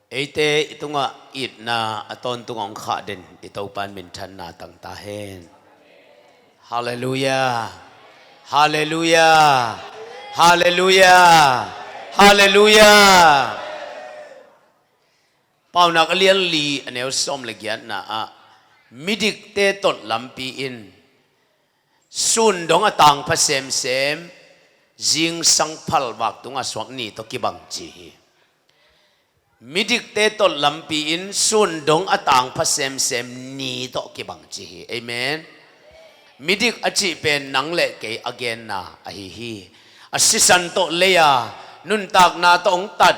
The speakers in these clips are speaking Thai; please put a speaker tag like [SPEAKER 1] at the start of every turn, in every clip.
[SPEAKER 1] Ite itunga it na aton tungong khaden itopan mintan na tang tahen. Hallelujah. Hallelujah. Hallelujah. Hallelujah. Pau nak lian li aneu som legian na a midik te tot lampi in sun dong atang pasem sem jing sang phal wak tunga swak ni to kibang chi midik te tot lampi in sun dong atang pasem sem ni to kibang chi amen midik achi pen nang le ke again na hi asisan to leya nun tak na to ong tat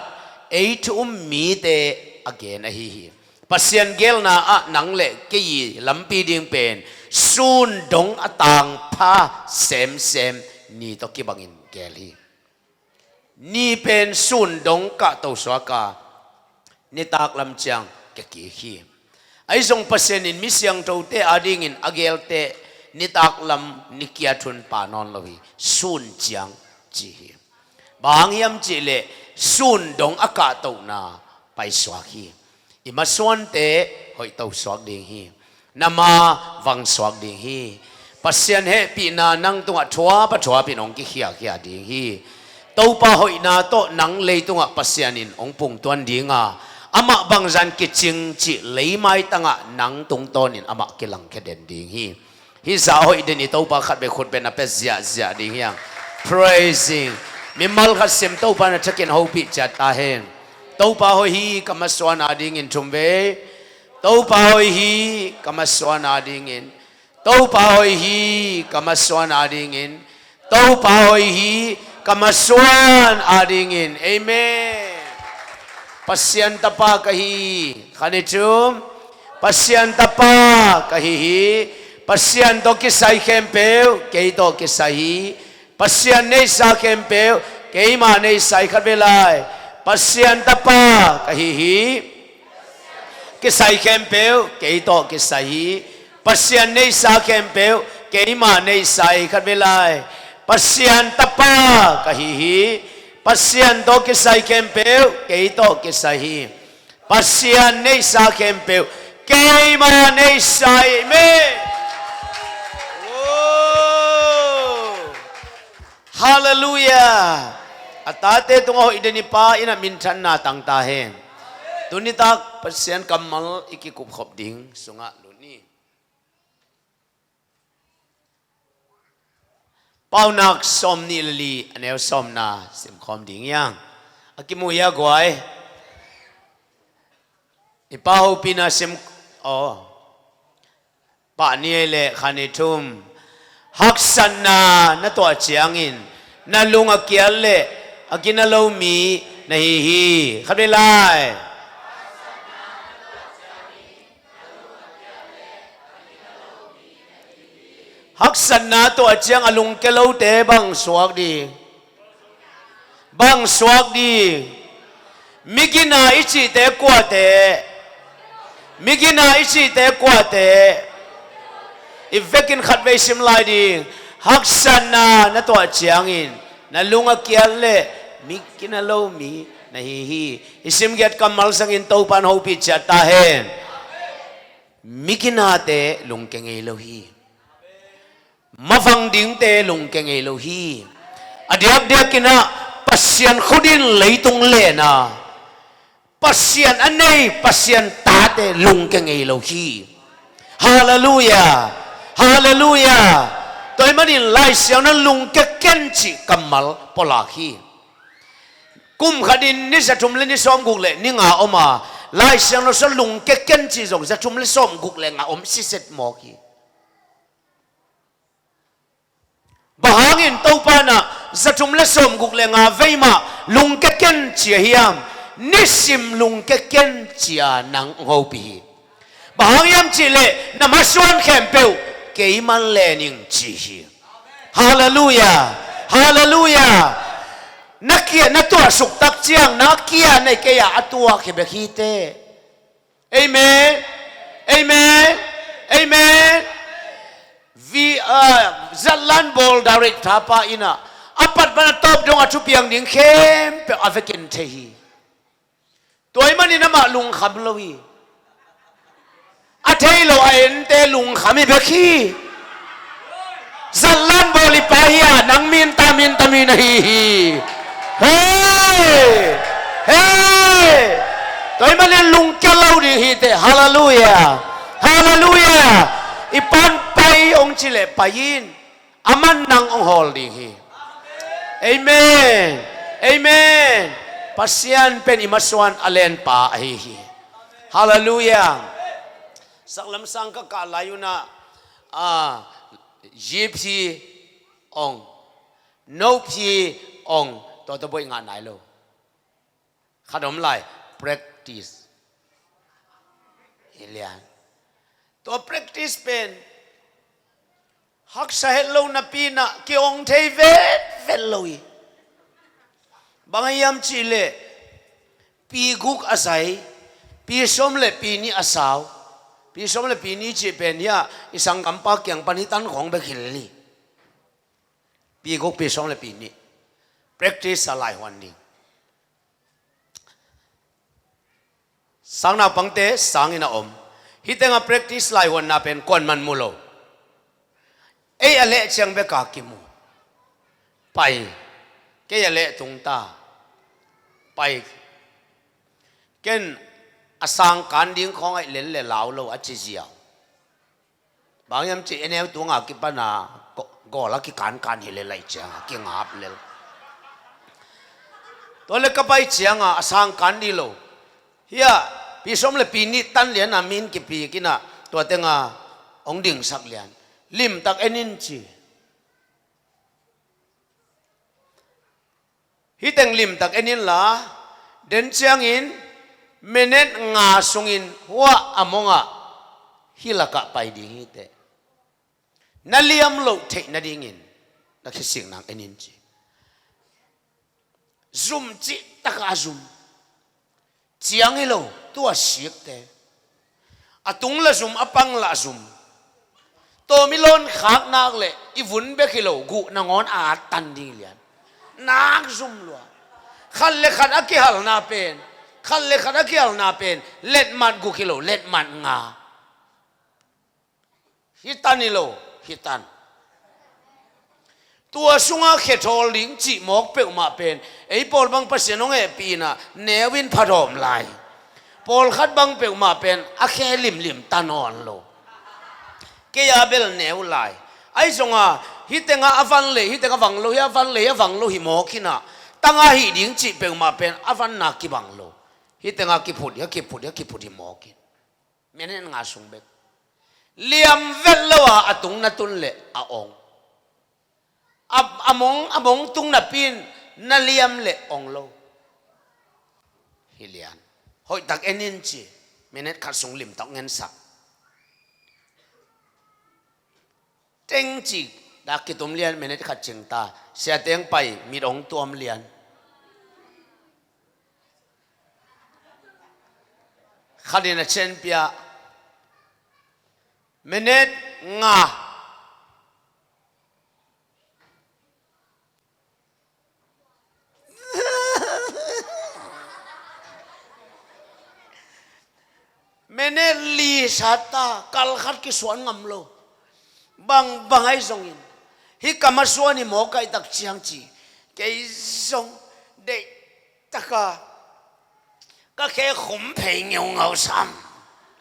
[SPEAKER 1] ei thu mi te again hi pasien gel na a nang le ke yi lampi ding pen sun dong atang pa sem sem ni to kibang in gel hi ni pen sun dong ka to swaka ni tak lam chang ke ki hi ai song pasien in misyang to te ading in agel te ni tak lam ni kia thun pa non lo hi sun chang chi hi bang yam chi le sun dong aka to na pai swak hi ima suan te hoi to swak ding hi nama wang swak ding hi pasien he pi na nang tunga thua pa thua pi nong ki khia ding hi to pa hoi na to nang le tunga pasien in ong pung tuan dinga ama bang zan ki ching chi lei mai tanga nang tung ton in ama ki lang ke den ding hi hi za hoi den i to pa khat be khut be na pe zia ding yang praising mi mal khat sem to pa na chakin ho pi cha ta hen to pa hoi hi kamaswan ading in chumbe to pa hoi hi kamaswan ading in to pa hoi hi kamaswan ading in to pa hoi hi kamaswan ading in amen pasyan tapa kahi khanichum pasyan tapa kahi pasyan to kisai kempeu ke to kisai pasyan nei sa kempeu ke ma nei sai khabelai pasyan tapa kahi kisai kempeu ke to kisai pasyan nei sa kempeu ke ma nei sai khabelai pasyan tapa kahi pasyan to kisai kempeu ke to kisai pasyan nei sa kempeu ke ma nei sai me hallelujah atate tungo ideni pa ina mintan na tang tahen tunitak pasien kamal ikikup khop ding sunga luni paunak som ni li aneu som na sim khom ding yang akimu ya gwai ipahu pina sim pa ni le khanitum haksanna na to chiangin na lunga kiale akina lo mi nahi hi khadelai haksanna to chiang alung ke lo te bang swak di migina ichi te kwa te Ivekin khatwei sim lai ding haksanna na to chiangin na lunga kiale mikina lo mi na hi isim get kamal sangin to pan ho pi cha ta hen mikina te lungkeng e lo hi mafang ding te lungkeng e lo hi adiak dia kina pasien khudin leitung le na pasien anei pasien ta te lungkeng e lo hi hallelujah hallelujah tôi mới nhìn lại xem nó lung cái kiến chỉ cầm mal polaki kum khadin ni sa chum le ni som guk le ni nga oma lại xem nó sẽ lung cái kiến chỉ rồi sa chum le som guk le nga si set mo ki bahangin tau pa na sa chum le som guk le nga vei ma lung cái kiến chỉ hiam ni sim lung cái kiến chỉ nang ho pi bahang chỉ le na ma suan khem peu ke man le ning chi hi hallelujah hallelujah nakia na to suk tak chiang nakia nei ke ya atua ke be hi te amen amen amen vi zalan bol direct pa ina apat bana top dong atu piang ding khem pe avekin te hi ตัวมันนี่นะมาลุงคำเลยอาเทยโลเอ็นเตลุงคำมีเบคีสัลลันบริปายานังมินตามินฮีเฮ้เฮ้ตัวมันนี่ลุงแกเล่าดีฮีเตฮาเลลูยาอีปันไปองค์จิเลไปยินอามันนังองฮอลดีฮีเอเมนปัสยันเป็นอิมัสวันอเลนป่าฮีฮาเลลูยาสักลำสังก็กาลายุนะยีพีองโนพีองตัวตะบวยงานไหนโลขนมลาย practice เลียนตัว practice เป็นฮักสาเหตุโลนับปีน่ะกี่องเทเวทโลยบางยามชิเลปีกุกอาศัยปีสมเลปีนี้อาสาวปีสมเลปีนี้จีเป็นยาอิสังกัมปะเกียงปณิตันของเบกิลลีปีกุกปีสมเลปีนี้ practice อะไรวันนี้สังนาปังเตสังอินาอมฮิตเองา practice หลายวันน่าเป็นคนมันมุโลเออเละเชียงเบกากิมูไปเกยเละตุงตาไปเกินอาสังการดิ้งของไอ้เล่นเล่เหลาโลอัจฉริยะบางยามจีเอเนวตัวงากิปนาก็ลักกิการเฮเลไลเจียงกิงอาบเลตัวเล็กก็ไปเจียงอาสังการดีโลเฮียปีสมเลปีนี้ตันเหรียญนามินกี่ปีกินะตัวเต็งองดิ่งสักเหรียญลิมตักเอ็นินจีฮิตังลิมตักเอ็นินละเดินเชียงอินเมเนตงาสงอินหัวอมงะฮิลักะไปดีฮิเตนั่นเลียมโลเทนดิ่งอินนักสิ่งนักเอ็นินจีซุมจีตักอาซุมเจียงฮิโลตัวเสียกเตอตุงละซุมอปังละซุมตัวมิลอนขากนักเลยอีวุ่นเบกิโลกูนางอนอาตันดิ่งเลียนนักซุมลัวขันเล็กขันอักฮัลนาเป็นขันเล็กขันอักฮัลนาเป็นเล็ดมันกูกิโลเล็ดมันงาฮิตันนิโลฮิตันตัวสุงาเขตโอลิงจีหมอกเปิลมาเป็นไอ้ปอลบังเปอร์เซ็นต์ของเอปีน่ะเนวินพารอมไลปอลขัดบังเปิลมาเป็นอาแค่ลิมตานอนโลเกียเบลเนวไลไอ้สุงาฮิตเงาอฟันเลยฮิตเงาฟังโลฮิฟันเลยฟังโลฮิหมอกินะตั้งอาฮิดิงจีเปิลมาเป็นอฟันนักกิบังโลฮิตเงากิพุดฮิหมอกินเมเนนงาสุงเบกเลียมเวลโลอาตุงนัตุนเลอาองอมงตุงนับปีนนาเลียมเลองโลฮิเลียนหอยตักเอ็นินจีเมเนตขัดสงลิมตักเงินสักเต็งจีดักกิตุมเลียนเมเนตขัดเจงตาเสียเต็งไปมีองตัวมเลียนขัดดินเชนเปียเมเนตงาเมเนลีสัตตากัลขัดกิสวนงำโลบางไอ้ทรงอินฮิกามาสวนิโมกไอตักเชียงจีเกยทรงเด็กตะก็แค่ขุมเพงเงาซ้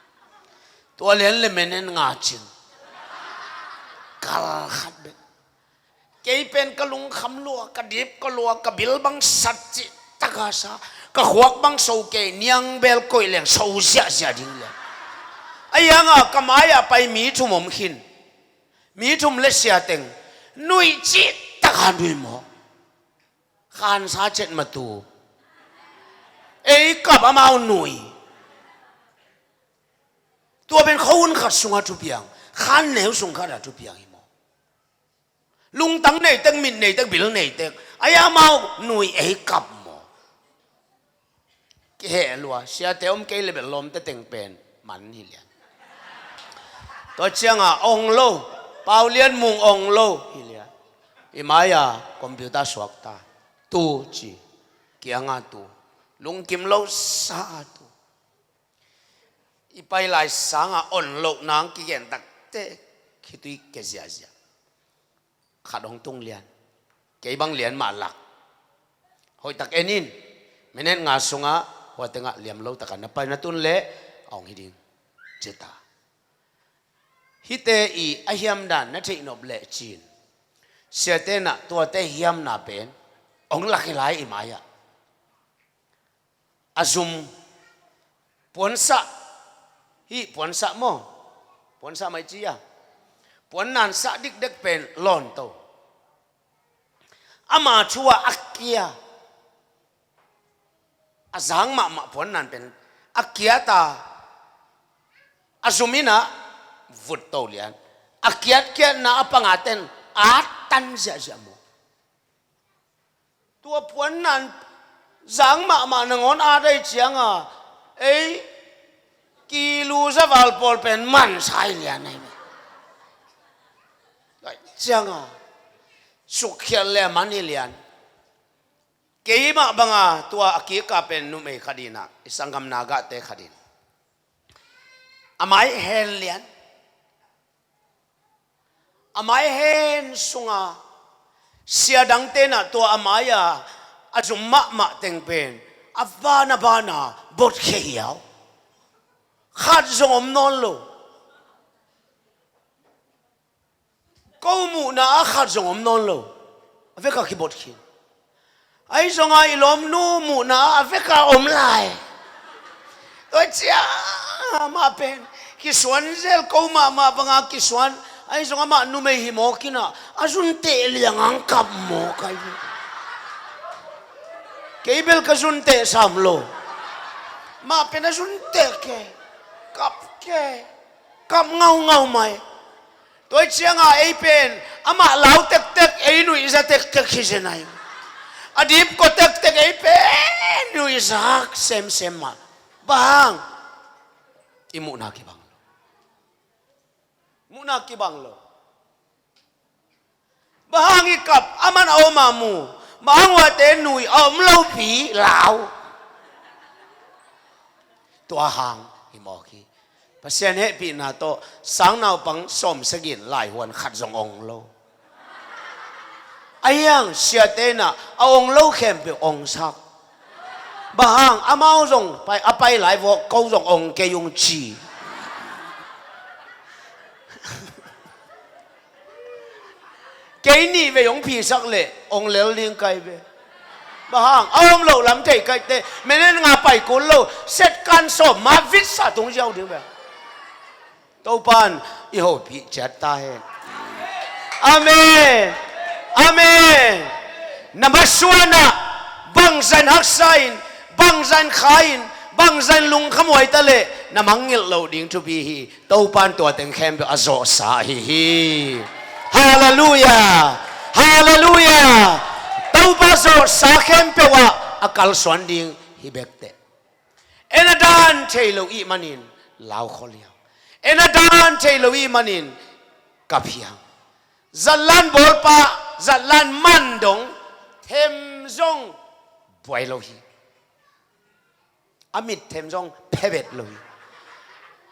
[SPEAKER 1] ำตัวเลี้ยนเลยเมเนนงาจินกัลขัดเบเกยเป็นกะลุงคำลัวกะดิบกะลัวกะบิลบังสัจจิตะกาซากะขวกบังโซเกยเนียงเบลโกยเลี้ยงโซเสียดิ้งเลยไอ้ยังกะมายไปมีทุ่มขินมีทุ่มเลเซียเต็งนุยจิตตะการดุยหมอขานซาเจ็ดมาตูเอ้กับอามาหนุยตัวเป็นเขาอุ่นขัดสุงาทุเปียงขานเหนวสุงขัดทุเปียงหมอลุงตั้งไหนตั้งมินไหนตั้งบิลไหนตั้งไอ้อามาหนุยเอ้กับหมอเฮลัวเสียเตอมเกลเบลลมแต่เต็งเป็นมันนี่เลียนตัวเชียงองโลเปาเลียนมุงองโลฮิเลียอิมายาคอมพิวเตอร์สวักตาตูจีเกียงตู ลุงกิมโลสาธุอีไปหลายสังอ่อนโลกนางกิเกนตักเตะคิดตุยเกษียเสียขาดองตุงเลียนเกี่ยบังเลียนมาหลักหอยตักเอ็นินไม่เน้นงาสุงะหัวเตงะเลียมโลตักันนับไปนัตุนเละเอาหิดิงเจตาฮิเตอีอาฮิมดานนัทอินอบเละจีนเสียเตนะตัวเตฮิมนาเป็นองลักหิไลอิมายะอาซุมปวนสะฮิปวนสะโมปวนสะไม่จีอะปวนนันสะดิกเด็กเป็นลอนโตอามาชัวอักเกียอาสังมาปวนนันเป็นอักเกียตาอาซุมินะวุดโตเลียนอักเกียเกียนะอปังอาเตนอาตันเสียจมูตัวปวนนันสังมาหนึ่งคนอาได้เชียงอ่ะเอ้กิลูซาวัลปอลเป็นมันใช่เลียนไงเชียงอ่ะสุขเขียนเลยมันนี่เลียนเกี่ยมาบังอ่ะตัวอักเกียกาเป็นนุ่มเอคดีนะสังกัมนากาเตคดีนอามายเฮนเลียนอามายเฮนสุงอ่ะเสียดังเตนะตัวอามายอ่ะอาจุมมะเต็งเป็นอัฟบานาบดเขียวขาดจงอมนอนโลกูมูน่าขาดจงอมนอนโลเวกาคิบดขีไอ้จงไอ้ลมนูมูน่าเวกาอมลายตัวเจ้ามาเป็นกิสวนเซลกูมาบังอากิสวนไอ้จงมานูไม่หิมอกินะอาจุนเตลียงอังกับหมอใครเกี่ยเบลกจุนเตสามโลมาเป็นจุนเตแกกับเงาไหมตัวเชียงไอเป็นอามาเหลาเต็กไอหนุ่ยจะเต็กขี้เจนายอดีตก็เต็กไอเป็นหนุ่ยจะเซมมาบางอิมุนากิบังโลมุนากิบังโลบางอีกับอามันเอามามูบางว่าเตหนุ่ยเอาเล่าผีเหลาตัวหางอิมอกีภาษาเนี่ยปีน่าโตสังนาวปังสมสกินหลายวันขัดจงองโลไอ้ยังเสียเตนะเอาองโลเข้มไปองซักบางอามาจงไปหลายวอกเขาจงองเกยงจีเกยนี่ไปยงผีสักเลยองเลวเลี้ยงไก่ไปบางเอาองโลลำใจไก่เตไม่ได้งาไปกุลโลเสร็จการสมมาวิสาตรงเจ้าเดียวแบบตัวปานอีโหพิจัตตาเห็นอาเมนอาเมนนมัสวนะบังซันฮักไซน์บังซันขายน์บังซันลุงขโมยตะเลนมังเงลโลดิ้งทูบีฮีตัวปานตัวเต็งแคมเปอโซซาฮีฮาเลลูยาฮาเลลูยาตัวปานโซซาแคมเปว่าอักลสวนดิ้งฮิเบกเตเอ็นดานเชลโลอีมันินลาวขลียเอ็นดานเชลวีมันินกับเพียงจัลลันบอลปะจัลลันมันดงเทมจงบวยโลฮีอามิดเทมจงเพเวตโลฮี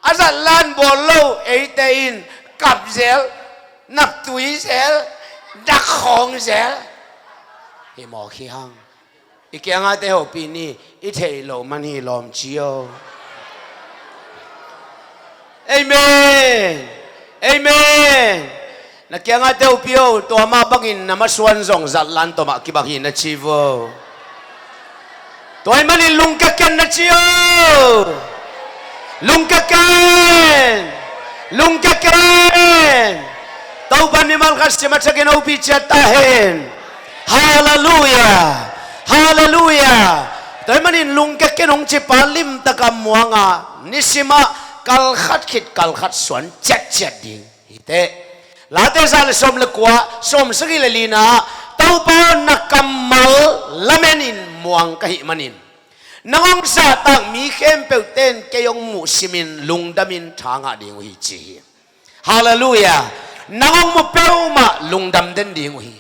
[SPEAKER 1] อาจัลลันบอลโลเอเตอินกับเซลนับตุยเซลดักของเซลเฮมอขี้หังอีกอย่างอาเตหปีนี้อีเทโลมันฮีลอมจิโอAmen. Amen. Nakiang ate upio to ama bangin na maswan zong zatlan to makibahin na chivo. To ay manin lungkaken na chiyo. Lungkaken. Lungkaken. Tau ba ni malkas si matsagin upi tahin. Hallelujah. Hallelujah. To ay manin lungkaken ong chipalim takamuanga nisima kalkhat khit kalkhat swan chat ding hite late sal som lekwa som segi lelina tau pa nakamal lamenin muang kahi manin nangong sa tang mi khem peuten keyong mu simin lungdamin thanga ding hi chi hallelujah nangong mu peuma lungdam den ding hi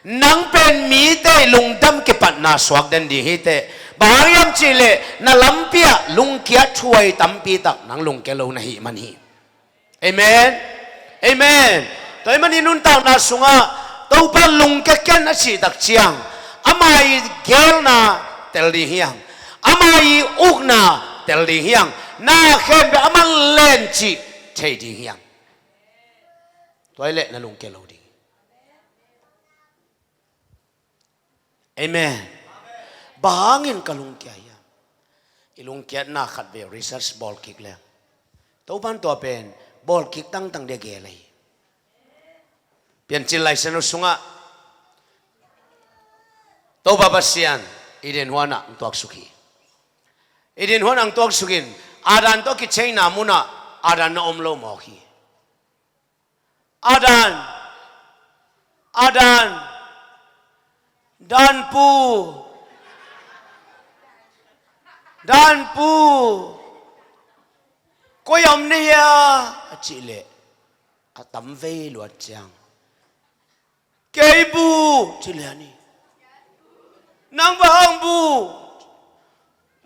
[SPEAKER 1] nang pen mi te lungdam ke pat na swak den ding hite บางยามจีเลน่ะลำเปียลุงเกียช่วยตั้มปีตักนังลุงเกลนะฮิมันฮิเอเมนเอเมนตัวมันนี่นุ่นตาวนาสุงะตัวพันลุงเกเกนนะชีตักเชียงอามาอีเกลนะเตลดีเฮียงอามาอีอุกนะเตลดีเฮียงน่าเข้มแบบอามันเล่นจีเทดีเฮียงตัวเล่นนะลุงเกลดีเอเมนบางอินกับลุงเกียอีลุงเกียน่าขัดเบลรีเสิร์ชบอลคิกแล้วตัวพันตัวเป็นบอลคิกตั้งเด็กเกเลยเปลี่ยนจิลไลเซนุสุงะตัวบาบเซียนอีเดนหัวหน้าตัวสุขีอีเดนหัวหน้าตัวสุกินอาดันตัวกิจเชยนามุนะอาดันน้อมโลมอขีอาดันดันปูก็ยอมเนี่ยจิเลอาตั้มเวลวดจังเก็บบูจิเลนี่นางบางบู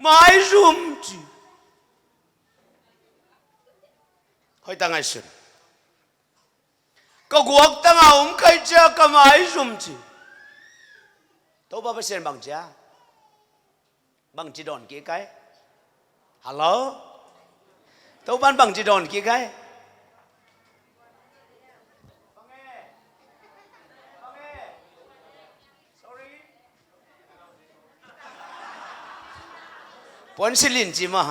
[SPEAKER 1] ไม่รุมจีคอยตั้งไงสุดก็กวกตั้งเอาใครจะก็ไม่รุมจีตัวบ้าเสียนบางจ้าบางจีดอนกี่ไก่ฮัลโหลตัวบ้านบางจีดอนกี่ไก่ปนสิลินจีมา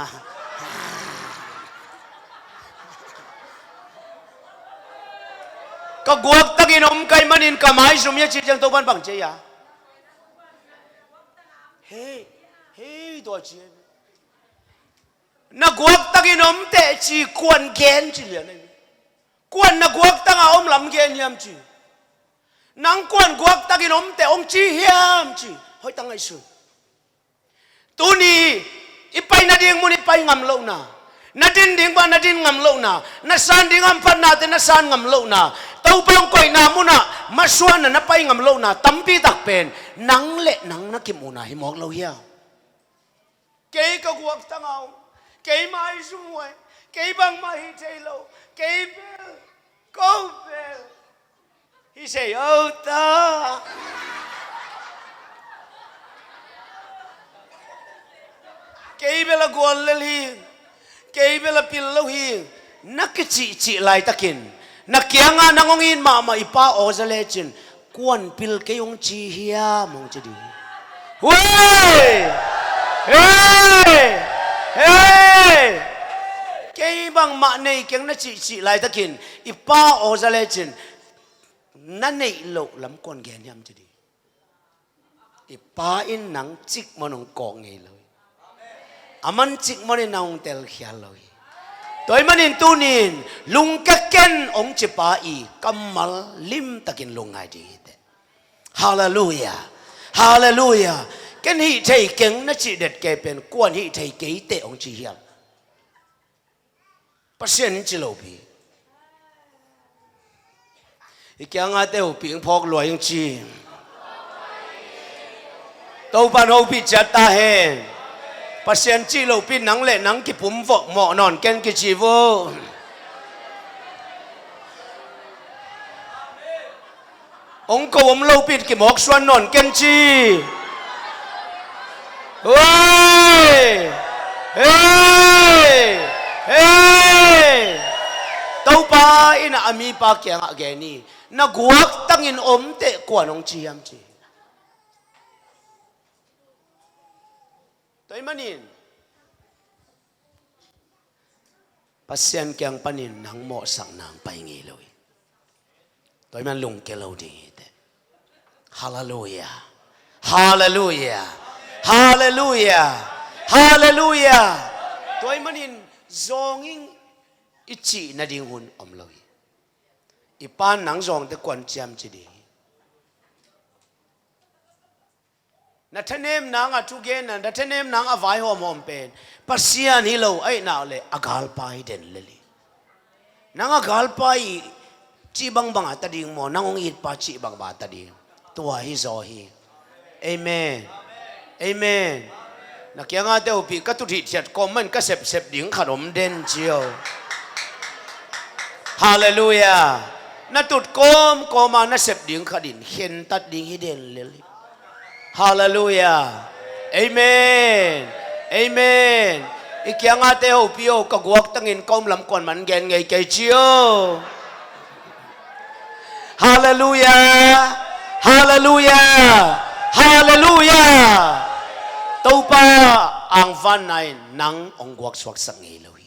[SPEAKER 1] ก็กวกตั้งอินอมไก่มันอินกำไมสมยจิจังตัวบ้านบางเจียเฮ้ตัวจีนักวักตั้งอินอมเตจีควนเกนจีเลยนี่ควนนักวักตั้งอาอมลำเกนยามจีนังควนกวักตั้งอินอมเตอมจียามจีเฮ้ยตั้งไงสุดตัวนี้อีไปนาดิ่งมุนอีไปงำโลนานาดินดิ่งบ้านนาดินงำโลนานาซานดิ่งงำพันนาเตนาซานงำโลนาตัวเปล่งก่อยนามุนะมาสวนน่ะไปงำโลนาตั้มปีตักเป็นนังเละนังนักกิมุนาให้หมอกเราเหี้ยเกย์ก็กวักตั้งเอาเกย์มาให้ช่วยเกย์บังมาให้ใจเราเกย์เบลก็เบลฮิเซโอตาเกย์เบลกวนเลลีเกย์เบลปิลโลฮีนักจีไลตะกินนักเกียงานงอินมาอีป้าโอซาเลจินกวนปิลเกยงจีเฮียมองจะดีเฮ้ยเกย์บังมาในเกียงนักจีไลตะกินอีป้าโอซาเลจินนั่นในโลกลำกวนแกนยามจะดีอีป้าอินหนังจิกมันงกองไงเลยอามันจิกมันนองเตลเขียเลยตัวมันอินตูนินลุงกะเกนองจิปาอีกัมมัลลิมตะกินลุงไงดีฮาเลลูยาฮาเลลูยาเกนฮีไทยเก่งนักจิเด็ดแกเป็นกวนฮีไทยเกยเตองจิเฮียปัสเซียนจิโลบีอีกอย่างอาเตวปิงพอกลอยจีตัวปันโฮปิจัตตาเฮปัสเซียนจิโลปีนังเล่นังกิปุ่มฟอกหมอนอนเกนกิจิโวองค์กวมโลปิดกิหมอกสวนนอนเกนจีเฮ้ยตัวป้าอินะอามีป้าเกียงอะแกนี่นักวักตั้งอินอมเตะกวนองจียามจีตัวมันอินปัสเซียนเกียงปันินนังหมอสังนางไปงี้เลยตัวมันลุงเกลดีเตะฮาเลลูยาฮาเลลูยาฮาเลลูยาฮาเลลูยาตัวมันอินจงอิงอิจินาดิ่งหุ่นอมเลยอีปานหนังจงแต่กวนเจียมจีดีนัทเนมนางอะทุกเกนันนัทเนมนางอะไว้หัวมอมเป็นปัสเซียนฮิโลไอ้น่าเลยอากาลไปเด่นเลยนางอากาลไปจีบังบังอะตัดดิ่งหมอนางองอิดปาจีบังบังตัดดิ่งตัวฮิโซฮีเอเมนเอเมน นักยังอาเดียวพี่ก็ตุทิเทียดก็มันก็เสพดิ่งขนมเด่นเจียวฮาเลลูยานัตุดก็มานัเสพดิ่งขดินเห็นตัดดิ่งให้เด่นเลยฮาเลลูยาเอเมนเอเมนอีกยังอาเดียวพี่โอก็กวักตั้งเงินก้มลำก่อนมันเก่งไงเกยเจียวฮาเลลูยาฮาเลลูยาฮาเลลูยาตัวป้าอังฟันในนังองกวักสวักสังเกตเลย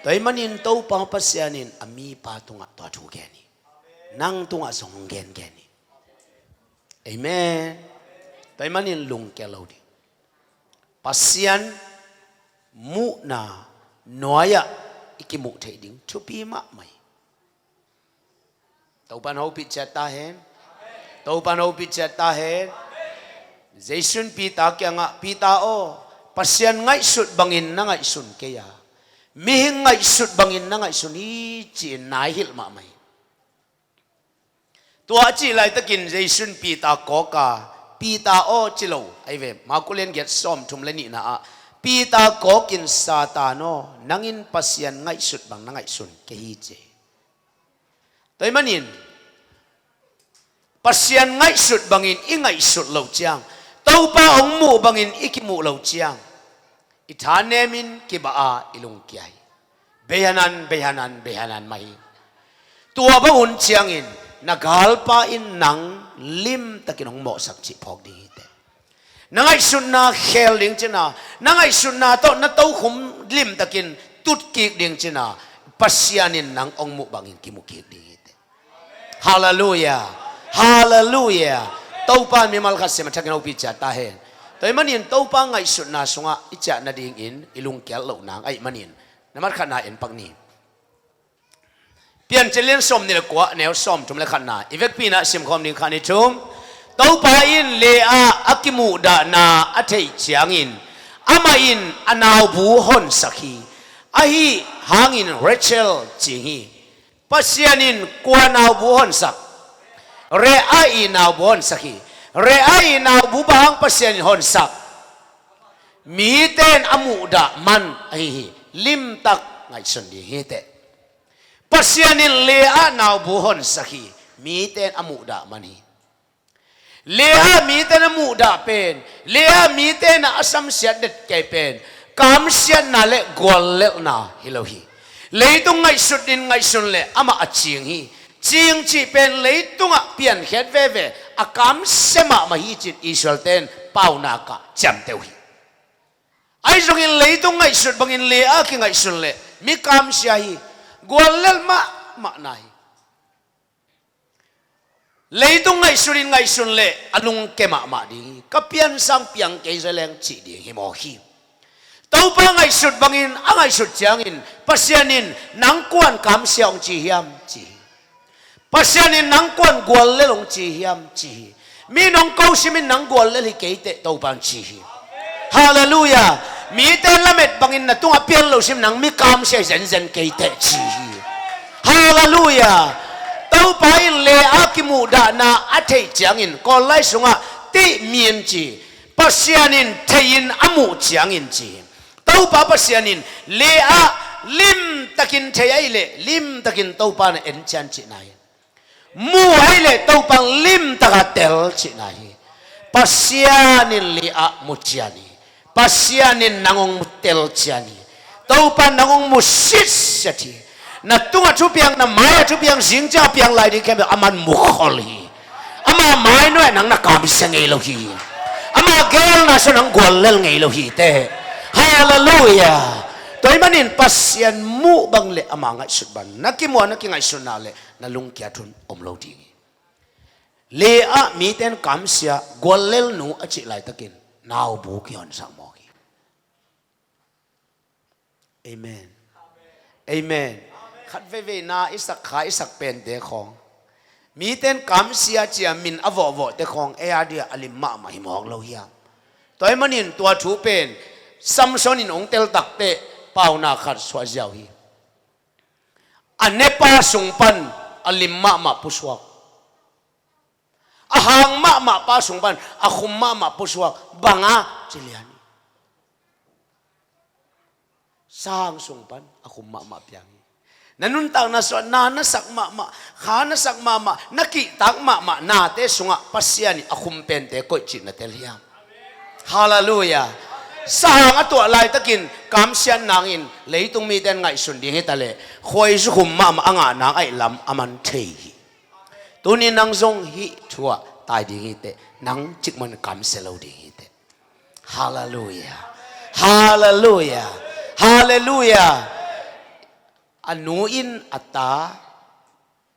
[SPEAKER 1] แต่มันอินตัวป้าภาษานินอามีป้าตุงอัตัวถูกแกนี่นังตุงอัสงแกนี่เอเมนแต่มันอินลุงแกเราดิภาษามุนาหน่วยอีกมุเทดิ้งชุบีมะไม่ตัวป้าเราพิจารณาเห็นตัวป้าเราพิจารณาเห็นเจสุนปีตาเกียงะปีตาโอปัสยันไงสุดบังอินนั่งไงสุนเกียมีหิงไงสุดบังอินนั่งไงสุนอีจีนายหิลมาไม่ตัวจีไรตะกินเจสุนปีตาโกกาปีตาโอจิโลไอเวมากุเลียนเกียรซ้อมทุมเลนี่นะปีตาโกกินซาตานโอนั่งอินปัสยันไงสุดบังนั่งไงสุนเกียเจตัวมันอินปัสยันไงสุดบังอินอีไงสุดเหล่าจางตัวป้าองมูบังอินอีกิมูเหล่าจางอิธานเนมินกิบาอิลุงเกียเบียนันไม่ตัวบังอุนจางอินนักฮัลป้าอินนังลิมตะกินองโมสักจิพอกดีเตนังไอสุนนาเฮลดิงจินานังไอสุนนาโตนัตโตขุมลิมตะกินตุดกิกดิงจินาปัสยานินนังองมูบังอินกิมุกิกดีเตฮาเลลูยาฮาเลลูยาตัวป้ามีมัลคัสเซมันทักกันเอาพิจารณาเห็นแต่มันยินตัวป้าไงสุดนาสงะอิจฉานาดิ่งอินอิลุงเกลเหล่านางไอ้มันยินน้ำมันขนาดอินปักนี้เปลี่ยนเจริญสมนี่แหละกว่าแนวสมจุ่มเลยขนาดอีเวกปีน่ะสิมคอมดิ่งขนาดจุ่มตัวป้าอินเลอาอักิมูดานาอัฐิเจียงอินอามาอินอนาวบูฮอนสักฮีอาฮีหางอินเรเชลจิงฮีปัสยานินกวนาวบูฮอนสักเรไอนาบอนสักเรไอนาบุบางปัสยันหอนสักมีเต้นอมูดามันไอลิมตักไงสันดีเฮเตปัสยันินเลอานาบุหอนสักมีเต้นอมูดามันฮีเลอามีเต้นอมูดาเป็นเลอามีเต้นอาสัมเสียเด็ดแก่เป็นกามเสียนาเลกวลเลนาฮิโลฮีเลยตรงไงสุดดินไงสุนเลอามาอจิงฮีจริงจีเป็นเลยตุงเปลี่ยนเหตุเว่อากามเสมามาฮิจิตอิสราเอลเป้านักจำเตวิไอ้ตรงนี้เลยตุงไงสุดบางอินเลยอาคิงไงสุดเลยมีกามเสียฮีกวลเลมาไหนเลยตุงไงสุดเลยอนุงเกมาดีก็เปลี่ยนสังเปลี่ยนเกยแรงจีดีฮิโมฮีตัวปังไงสุดบางอินไงสุดจางอินปัสยานินนังกวนกามเสียงจีฮิมจีปัสยานินนังกวนกวลเลลงจีฮิมจีมีน้องเกาชิมินนังกวลเลลิเกยเตตัวปังจีฮาเลลูยามีเตละเม็ดบางอินนะตัวเปลี่ยนโลชิมนังมีกามเสียเซนเกยเตจีฮาเลลูยาตัวไปเลอากิมูดานาอัฐิจางอินก็ไล่สงะติเมียนจีปัสยานินเทียนอมูจางอินจีตัวป้าปัสยานินเลอาลิมตะกินเทียเลลิมตะกินตัวป้าเนี่ยเอ็นจันจีนายมูให้เลยตัวปังลิมตะกัดเตลชินาฮีปัสยานินลีอามุจยานีปัสยานินนางองมุเตลจานีตัวปังนางองมุสิสตีนัดตัวชุบยังนัดไม้ชุบยังสิงจ้าเปียงไหลดิแค่แบบอามันมุขลีอามาไม้น้อยนังนักกามเสงเอโลฮีอามาเกลน่ะสนังกวลเลลเงโลฮีเตฮาเลลูยาตัวมันอินปัสยันมูบังเลอามาไงสุดบันนักกิมัวนักกิไงสุดนาเลนัลุงแกทุนอมโลดีเลอะมีเต้นกำเสียกวลเลลนูอจิไลตะกินนาวบุกยอนสังโมกีเอเมนเอเมนขัดเวนาอิสักขาอิสักเป็นเดของมีเต้นกำเสียเจียมินอวอเดของเออาเดียอลิมมาหิมอกโลหิยตัวมันอินตัวถูเป็นซัมซอนินองเตลตักเตเป่านาขัดสวาเจ้าฮีอันเนปาสุงปันอลิมมาปุสวกอาหางมาปาสุงปันอาคุมมาปุสวกบังอาจิเลียนี สร้างส่งปันอาคุมมาเปียงนั่นนุ่นต่างน่ะส่วนนาน่ะสักมาขาน่ะสักมานักกิตักมานาเตสุงะปัสยานี่อาคุมเป็นเตก็จิตน่ะเตลียมฮาเลลูยาสร้างตัวลายตะกินกำเสียนนางอินเลยตรงมีเดินไงสุนดีให้ตะเลคอยสุขุมมาอ่างนางไอ้ลำอามันเทยตัวนี้นางทรงฮิทัวตายดีให้เตนางจิกมันกำเสลาดีให้เตฮาเลลูยาฮาเลลูยาฮาเลลูยาอนุอินอัตตา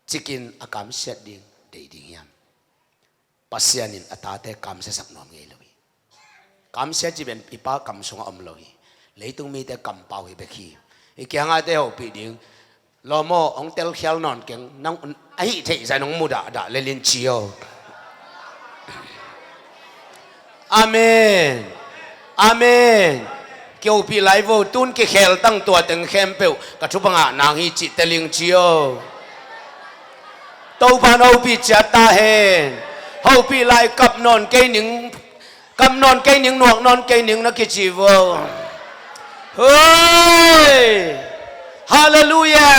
[SPEAKER 1] จิกินอากามเสียดิ่งเดียดิ่งยามปัสยานินอัตตาเตกามเสสักนอมเงยเลยกามเสียจีเป็นปีป้ากามสงอมเลยเลยตรงมีแต่กามเป่าให้เบคีอีกอย่างอะไรเอาปีดิ่งลอมอองเตลเขียวนอนเก่งนั่งไอ้เทใส่น้องมุดาเลลินเชียวอาเมนอาเมนเกี่ยวปีไลฟ์ตุนเกี่ยวตั้งตัวตึงเข้มเปียวกับทุบงานางฮิจิเตลิงเชียวตัวพานเอาปีจัดตาเห็นเอาปีไลกับนอนเกยหนึ่งกับนอนเกยหนึ่งหนวกนอนเกยหนึ่งนักกิจวัตรเฮ้ยฮาเลลูยา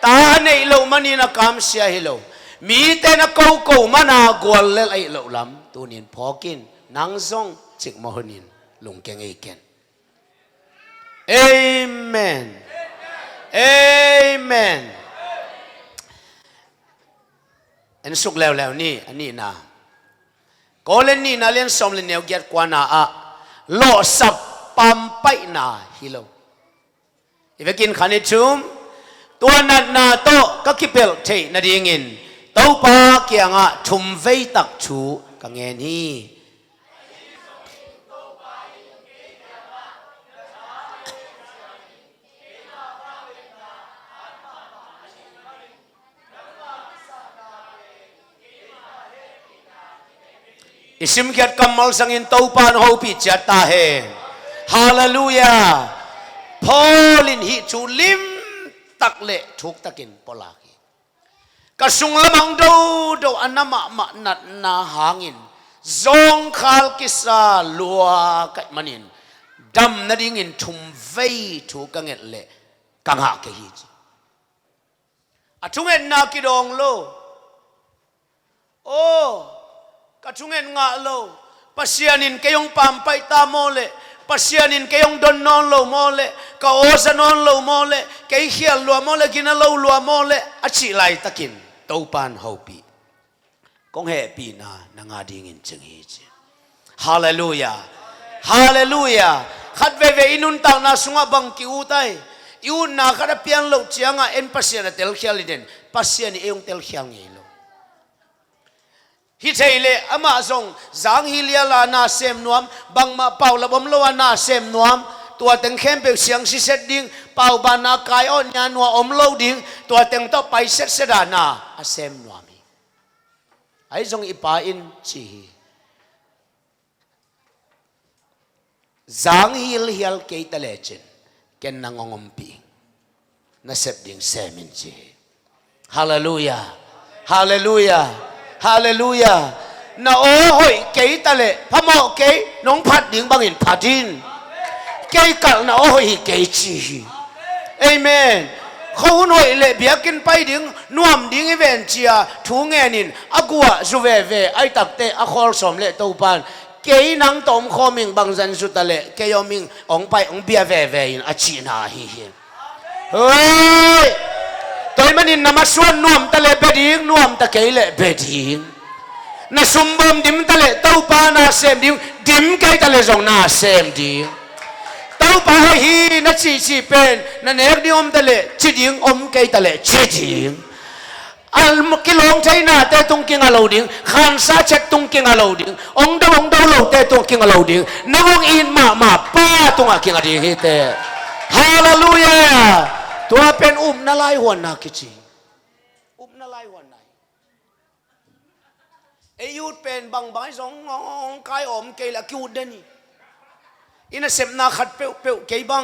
[SPEAKER 1] ตาในโลมันนี่นักกามเสียให้โลมีแต่นักเก่ามันากวลเล่ไอ้โลลำตัวนี้พอกินนางซงจิกมหนินลงเก่งไอ้เก่งเอเมนเอเมนอันสุกแล้วนี่อันนี้นะก็เล่นนี่นะเล่นสมเล่นเนียวเกียรกว่านะอะโลสับปั๊มไปนะฮิโลอีเวกินขันชุมตัวนัดนาโตก็คิดเป็นเทนาดีงินโตปาเกียงอะชุมเวตักชูกังเงินนี่อิสิมเกียรกำมัลสังอินโตปานหูปิจัตตาเฮฮาเลลูยาพอลินฮิจูลิมตักเละทุกตะกินปลากีกระสุงละมังดูอันนั้นมานัดนาหางินจงขลกิสาลัวกัดมันินดำนาดิงินทุมเวทุกังเงเละกังหาเกฮิจอะทุงเงินนากิดองโลโอ้กระทุงเงินงาโลปัสยานินเกยองปามไปตาโมเลปัสยานินเกยองดอนนอนโลโมเลกะโอซานอนโลโมเลเกยเขียนลัวโมเลกินโลลัวโมเลอชิไลตะกินเต้าปานเฮาปีกงเฮปีนานางาดิงินจึงฮิจฮาเลลูยาฮาเลลูยาขัดเวเวอินุนตาวนาสุงะบังกิอูไตอิอุนนาขัดเปียงโลเจียงะเอ็นปัสยานะเตลเขียลิเดนปัสยานี่เองเตลเขียงเงโลฮิเทเลอามาซงจางฮิเลียลานาเซมนวมบังมาเป่าละบมลวานาเซมนวมตัวเต็งเข้มเปียเสียงสิเซตดิ้งเป่าบานากายอ่อนยานัวอมโลดิ้งตัวเต็งต่อไปเซตเสดานาอาเซมนวมีไอ้ซงอีปาอินชีจางฮิลฮิลเกตเลจินเกนนางงอมปีนาเซบดิ้งเซมินชีฮาเลลูยาฮาเลลูยาฮาเลลูยานาโอ้หอยเกยตะเลพะหมอเกยน้องพัดดิ่งบังอินพัดดินเกยกัลนาโอ้หอยเกยจีเอเมนเขาหน่อยเละเบียกินไปดิ่งนวมดิ่งอีเวนเจียทูเงินินอากัวจูเวเวไอตักเตอคอลสมเละตูปานเกยนังตอมคอมิงบังจันสุตะเลเกยอมิงองไปองเบียเวเวอินอาชีนาฮีเฮ้ยตัวมันนี่นำมาส่วนนวมตะเลเบดิ้งนวมตะเกยเลเบดิ้งน่ะสมบูรณ์ดิมตะเลเต้าปานาเซมดิ้งดิมเกยตะเลจงนาเซมดิ้งเต้าปาฮีน่ะชีเป็นน่ะเนกดิอมตะเลชีดิ้งอมเกยตะเลชีดิ้งอัลมุกิลงใช้หน้าแต่ตรงกิงอาโลดิ้งขันซาเช็ดตรงกิงอาโลดิ้งองดาวโลแต่ตรงกิงอาโลดิ้งน้องอินมาป้าตรงอากิงอาดิ้งฮิเตฮาเลลูยาตัวเป็นนาลายหัวนาคิจินาลายหัวไหนไอยูดเป็นบางใบสองกายอมเกลคิวเดนี่อินาเซมนาขัดเปียวเกยบัง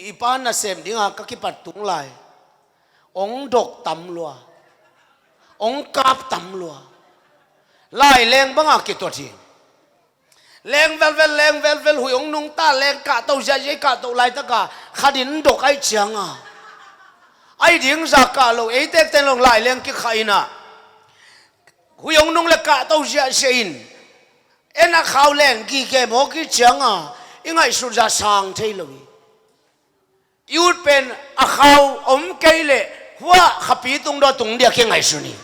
[SPEAKER 1] อีปานนาเซมดิ้งอาก็คิปัดตุงลายองดกตำลัวองกาบตำลัวลายแรงบังอากิตัวที แรงเวลแรงเวลหุยองนุ่งตาแรงกะเต้าใจกะเต้าลายตะกะขัดินดกไอเจียงอ่ะไอดิ่งจากกะโลไอเต็กเต็นลงลายแรงกิขายน่ะหุยองนุ่งเล็กกะเต้าใจเสียนเอ็นข่าวแรงกี่แกหมอกี่เจียงอ่ะยังไงสุดจะสร้างเท่เลยยูดเป็นข่าวอมเกลเลยว่าขับปีตรงดอตรงเดียกยังไงสุนี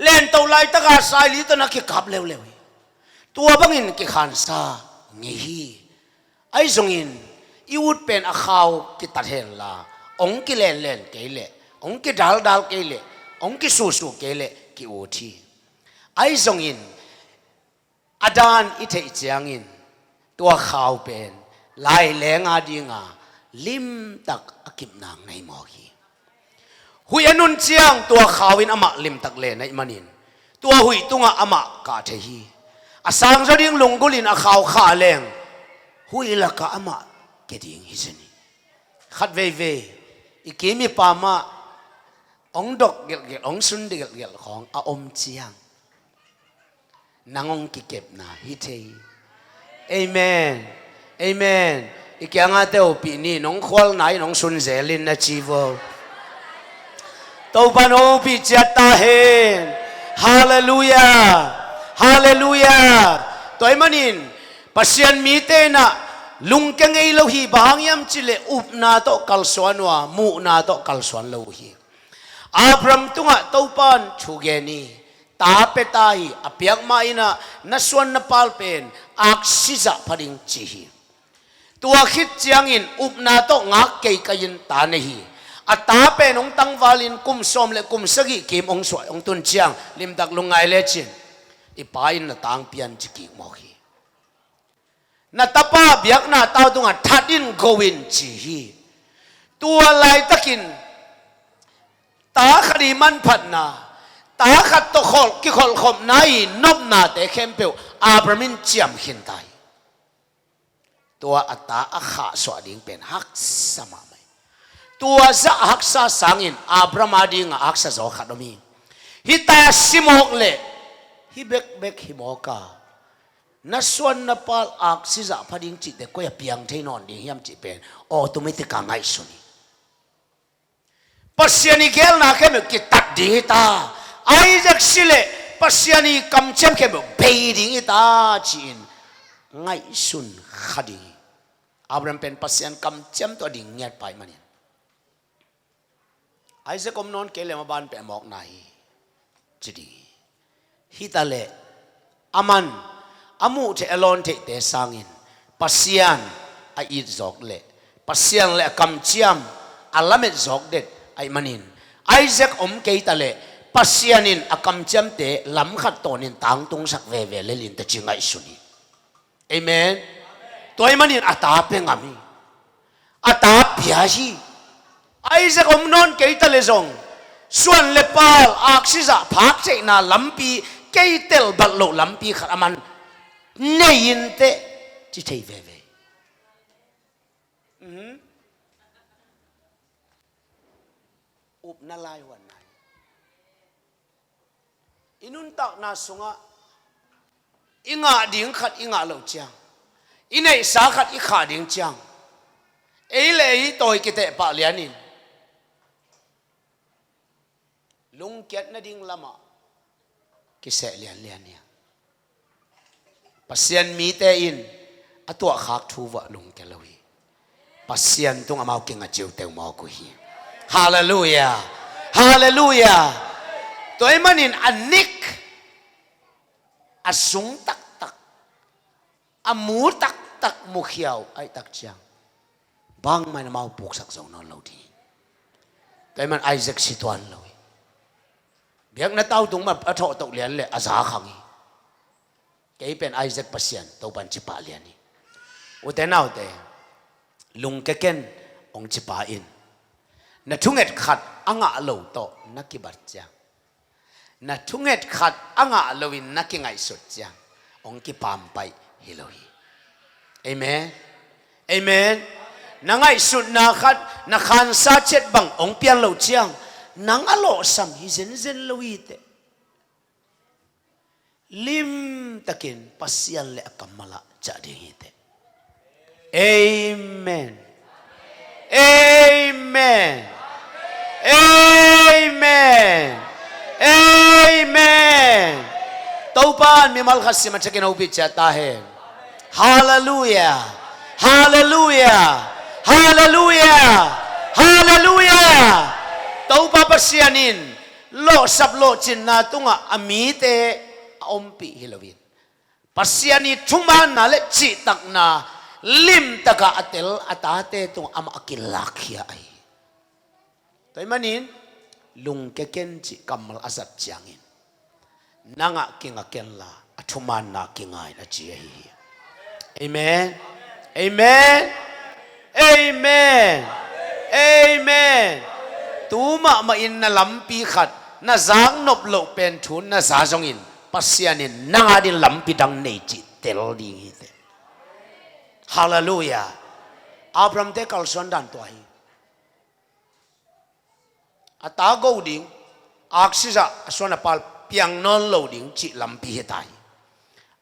[SPEAKER 1] เล่นเต้าลายตะกะสายลิตนักกิขับเร็วตัวบางอินกิขันซาเงี้ยไอ้ทรงอินยูดเป็นข่าวกิตัดเฮลลาองกิเล่นเกลเลยองกิดัลเกลเลยองกิสู้เกลเลยกิโอทีไอ้ทรงอินอาจารย์อิเทอิจยังอินตัวข่าวเป็นลายแรงอาดิงาลิมตักอกิมนางในหมอกีหุยอนุนเจียงตัวข่าวินอมะลิมตักเลนในมันินตัวหุยตุงอมะกาเทฮีอาสังจะดิ้งลงกุลินอาข่าวข่าแรงหุยละกะอมะเกดิ้งฮิสนีขัดเวอีกีมีปามาองดกเกลองสุนเกลของอาอมเจียงนางองกิเก็บนาฮิเทเอเมนเอเมนอีกอย่างเดียวปีนี้น้องควอลไหนน้องสุนเซลินนะชีวอตัวปนโอปีจัตตาเฮนฮาเลลูยาฮาเลลูยาตัวไอ้มันนินปัศยันมีเตนะลุงเก่งไอ้โลหิบางยามจิเลอุปนาโตกัลสวนวะมูนาโตกัลสวนโลหิอาพรมตุงะตัวปันชูเกนีตาเปตายอภิยกมาอินะนัสวนนปาลเป็นอักษิจะพดิงจีฮีตัวคิดจียงอินอุปนาโตงักเกยกัยินตาเนฮีอัตาเป็นองตังวาลินกุมสมเลกุมสกิเกมองสวยองตุนเจียงลิมดักลุงไงเลจินอีปาอินนาตังเปียนจิกิมอฮีนาตาป้าเบียกนาตาตุงะทัดินโกวินจีฮีตัวลายตะกินตาคดีมันพัดนาตาขัดตะขอลกิขอลขมนายนบนาเตเข้มเปียวอาบรามินเจียมขินไตตัวอัตตาอาขาสวดิงเป็นฮักสมาไหมตัวจะฮักษาสังอินอาบรามาดิงฮักษาโจขัดมีฮิตาสิมอกเลฮิเบกฮิมอกานัสวนนปาลอักษิจะพดิงจิตเด็กก็อย่าเพียงเทนอนดิยามจิเป็นออตุมิติกาไงสุนีปัสยานิเกลนาเข้มกิตัดดีตาไอ้จักสิเลปัสยานีกำเชมเข้มเบย์ดิงตาจีนไงสุนขดีอับราฮัมเป็นปัสยานกำเชมตัวดิ่งเงียบไปมันเนี่ยไอ้เจ้ากมนอนเกลมาบ้านเป็นหมอกไหนจีดีฮิตาเลอามันอามูเทอลอนเทเตสังอินปัสยานไอ้อิดจอกเลปัสยานเลกำเชมอัลลัมเอจอกเด็ดไอ้มันนินไอ้เจ้าอมเกตาเลปัสยานินอากำจำเตะลำขัดตัวนินต่างตรงสักเวเลลินตะจิงไอสุนีเอเมนตัวไอ้มันนินอัตาเป็นงามีอัตาพิอาชีไอ้เจ้าอมนอนเกยตะเลซงส่วนเลปาลอักษิจะพักเจน่าลำปีเกยเตลบัลโลลำปีขัดมันเนยินเตจิเทเวอุบนาลายวันอินุนตักนาสุงะอิงาดิ่งขัดอิงาเหล่าจังอินไอสาขัดอิขาดิ่งจังเอเลยตัวกิเตปะเลียนินลุงเกียรตินดิ่งละมากิเสเลียนเนี่ยปัสยันมีเตอินอตัวขักทูวะลุงเกลวีปัสยันตุงอามาเก่งอจิวเตวมากุฮีฮาเลลูยาฮาเลลูยาตัวไอ้มันนินอันนิกอสุงตักอมูตักมุขยาวไอ้ตักจังบางมันมาปลูกสักสองนอนเราดีตัวไอ้มันไอเซ็กซิตวันเลยเบียกนัดเต้าตรงมาอัฐตกเลียนเลยอาสาขังอีแกเป็นไอเซ็กปัสยันตัวปันจิปาเลียนี่อุตเนเอาแต่ลุงแกเก่นองจิปาอินนัดทุ่งเอ็ดขัดอ่างอาโลโตนักกิบัตจังนัดทุ่งเอ็ดขัดอ่างอาโลวินนักกิไงสุดจังองกิปามไปฮิโลฮีเอเมนเอเมนนังไงสุดนักขัดนักขันซาเจ็ดบังองเปียนโลจังนังอาโลสัมฮิเซนโลวีเต lim takin pasian le akamala jadi hite. Amen. Amen. Amen. Amen. Taupan mimal khasim achakin ubit chata hai. Hallelujah. Hallelujah. Hallelujah. Hallelujah. Taupa pasianin lo sablo chinna tunga amite ompi hilawin. Pasiani tuman na le chi tak na lim taka atel atate tung ama akilakya ay. Toy manin lung keken chi kamal asat changin. Nanga kinga kenla atuman na kingay na chi ay. Amen. Amen. Amen. Amen. Tuma main na lampi khat na zang nop lo pen thun na zazongin pasianin nanga din lampi dang neji tel di ite. Hallelujah. Abram te kalson dan tuai. Atago ding aksisa aswana pal piang non lo ding chi lampi hitai.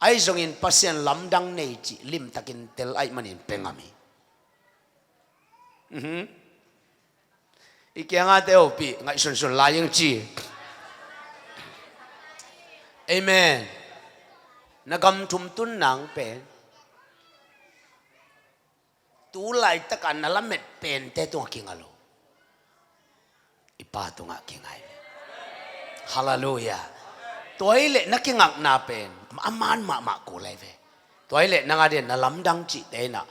[SPEAKER 1] Ai zongin pasian lamdang neji lim takin tel ai manin pengami. Ikianga te opi ngai sun sun layang chi. Amen. Nagam tum tun nang pen. Tu lai takan nalamet pen te tu kingalo. Ipa tu ngak kingai. Hallelujah. Toile nakingak na pen. Aman ma ko lai ve. Toile nangaden na lamdang chi te na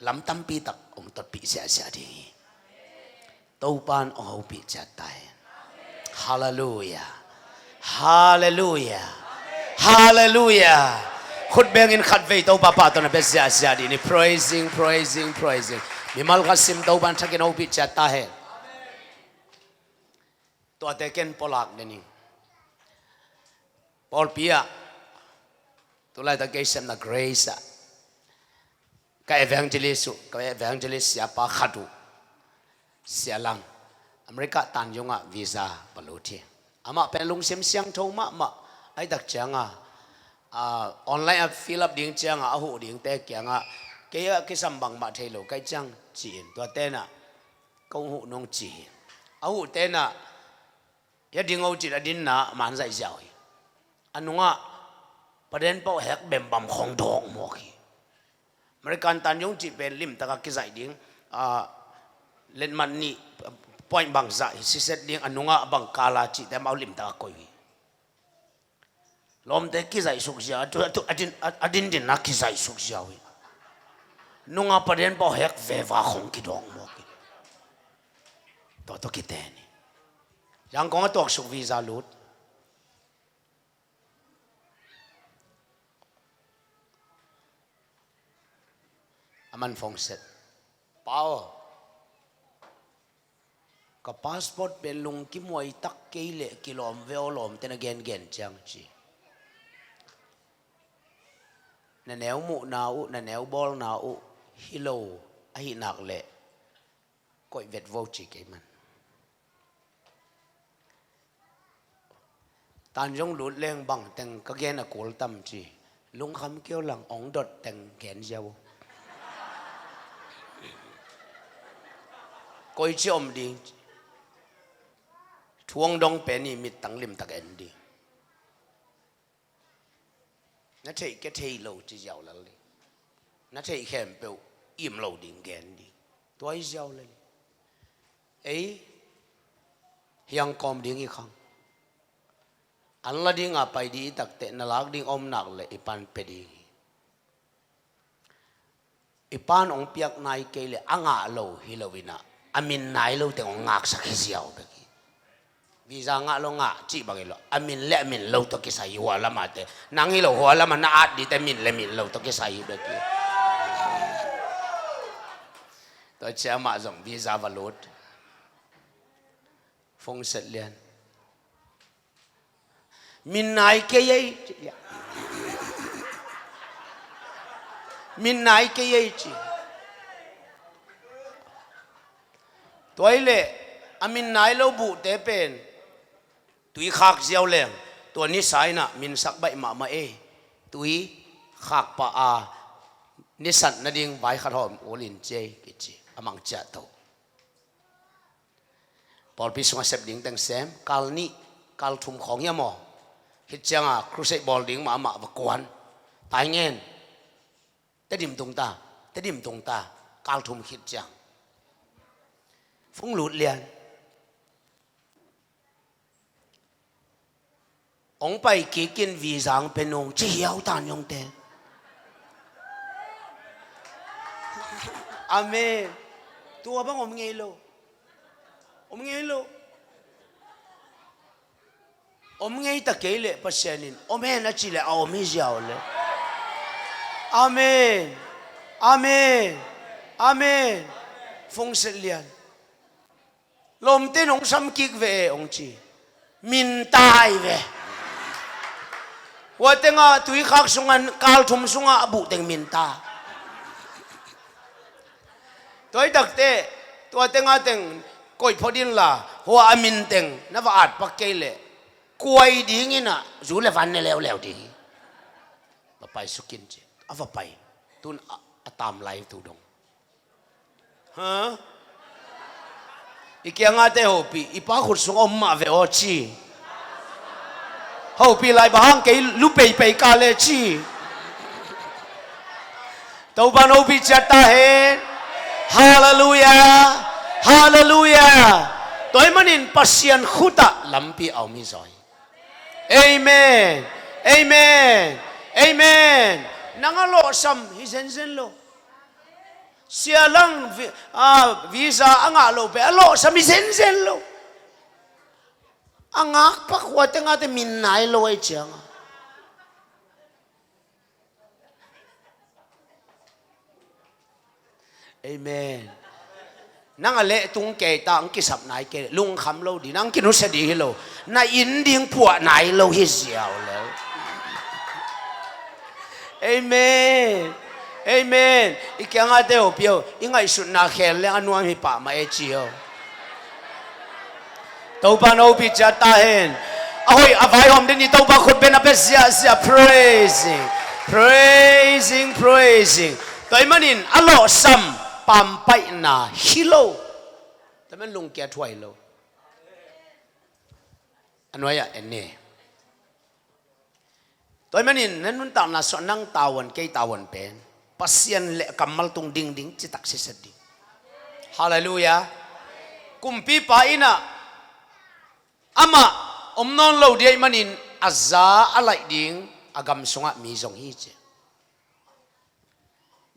[SPEAKER 1] lam tampi tak tot pi sia sia di. Taupan oh pi chatai. Hallelujah. Hallelujah. Hallelujah. Khut bengin khat vei tau papa to na be sia sia di ni praising. Mimal kasim taupan thakin oh pi chatai. To ateken polak deni. Paul pia. Tulai ta geisem na grace. Ka evangelist siapa khadu. Sialang Amerika tan yonga visa paluti ama pelung sim siang thau ma ai dak changa online fill up ding changa ahu ding te kyanga ke sambang ma thailo kai chang chin to te na kong hu nong chi ahu te na ya ding au chi da din na man sai jiao anunga paden pau hek bem bam khong dong mo ki American tan yong chi pen lim ta ka ki zai ding len man ni point bang za si set ding anunga bang kala chi te mau lim ta koi lom te ki zai suk ja tu adin din na ki zai suk ja wi nunga paden bo hek ve wa khong ki dong mo ki to ki te ni yang kong tok suk visa lut aman phong set pao ka passport ben lung ki moi tak ke le kilom veolom ten again chang chi na neu mu na u na neu bol na u hilo a hi nak le koi vet vo chi ke man tan jong lut leng bang teng ka gen a kol tam chi lung kham kêu lang ong dot teng gen jaw koi chi om ding thuang dong penny mit tang lim tak en di na thei ke thei lo chi jaw la li na thei khem pe im lo ding gen di toy jaw la li ei hiang kom ding I khang an la ding a pai di tak te na lak ding om nak le ipan pe di ipan ong piak nai ke le anga lo hilowina amin nai lo te ong ngak sak hiaw be visa nga lo nga chi bagilo amin le amin lo to kisai wala mate nangi lo wala man na at di te min le min lo to kisai be ki to chama zong visa valut phong set lian min nai ke ye min nai ke ye chi toile amin nai lo bu te pen tui khak jiao leng ตัวนี้สายน่ะมินสักใบมาเอตุยขากปะอานิสันนาดิงใบขัดหอมโอลินเจกิจิอามังเจโตพอพิสุงเสพดิ่งตั้งเซมกาลนี้กาลทุ่มของยามอฮิตจังอ่ะครูเซบอลดิ่งมาบกวนตายเงินแต่ดิมตรงตากาลทุ่มฮิตจังฟุ้งหลุดเลียนองไปกี่กินวีสังเป็นองจีเหี่ยวตานยงเตอาเมนตัวบ้างอมไงโลอมไงตะเกยเลยปัสเซนินอมเห็นนัดจิเลยเอาไม่เจ้าเลยอาเมนฟงเสลียนลมเต้นองซ้ำกิกเวองจีมินตายเวว่าแต่งาตุยขักสุงันกาลทุมสุงาบุเต็งมินตาตัวดักเตตัวแต่งาเต็งก้อยพอดินล่ะหัวอามินเต็งนับอาจปักเกยเลยกวยดิ้งน่ะจูเลฟันเนี่ยแล้วดิ้งไปสุกินเจอาว่าไปตุนตามไล่ตูดงฮะอีกอย่างอาเตโฮปีอีป้าขุดสุงอมมาเวอชีเขาปีไล่บ้างเกยลุเปย์กาเลชีตัวบ้านเขาปีจัดตาเห็นฮาเลลูยาตัวมันอินปัสยันขุดะลำปีเอามิจอยเอเมนนังโลซัมฮิเซนโลเสียลังวีซ่าอ่างโลเปโลซัมฮิเซนโลอ่างปักหัวเต็งอาเตมินไนโลไอเจียงเอเมนนังเละตุงเกตาอังกิสับไหนเกลุงคำโลดีนังกินุสดีฮิโลน่าอินดิ้งผัวไหนโลฮิเซียวแล้วเอเมนอีกอย่างอาเดียวเปียวอีไงสุดนาเขลเลยอันนู้นมีป่ามาเอจิโอตัวปานเอาพิจารณาเห็นโอ้ยอภัยหอมเดนี่ตัวปานคนเป็นอะไรเสีย praising ตัวมันอินอัลลอฮ์ซัมปามไปนาฮิโลแต่มันลงแก่ถวยโลอันว่าอย่างนี้ตัวมันอินนั้นนุ่นตาหน้าสนังตาวันเกยตาวันเป็นปัสยันเละกำมัลตรงดิ่งจิตักเสด็จฮาเลลูยากุมปีป้าอินะอามาอมนอนโลเดียมันอินอาซาอะไรดิ่งอากำสงะมีสงฮีเจ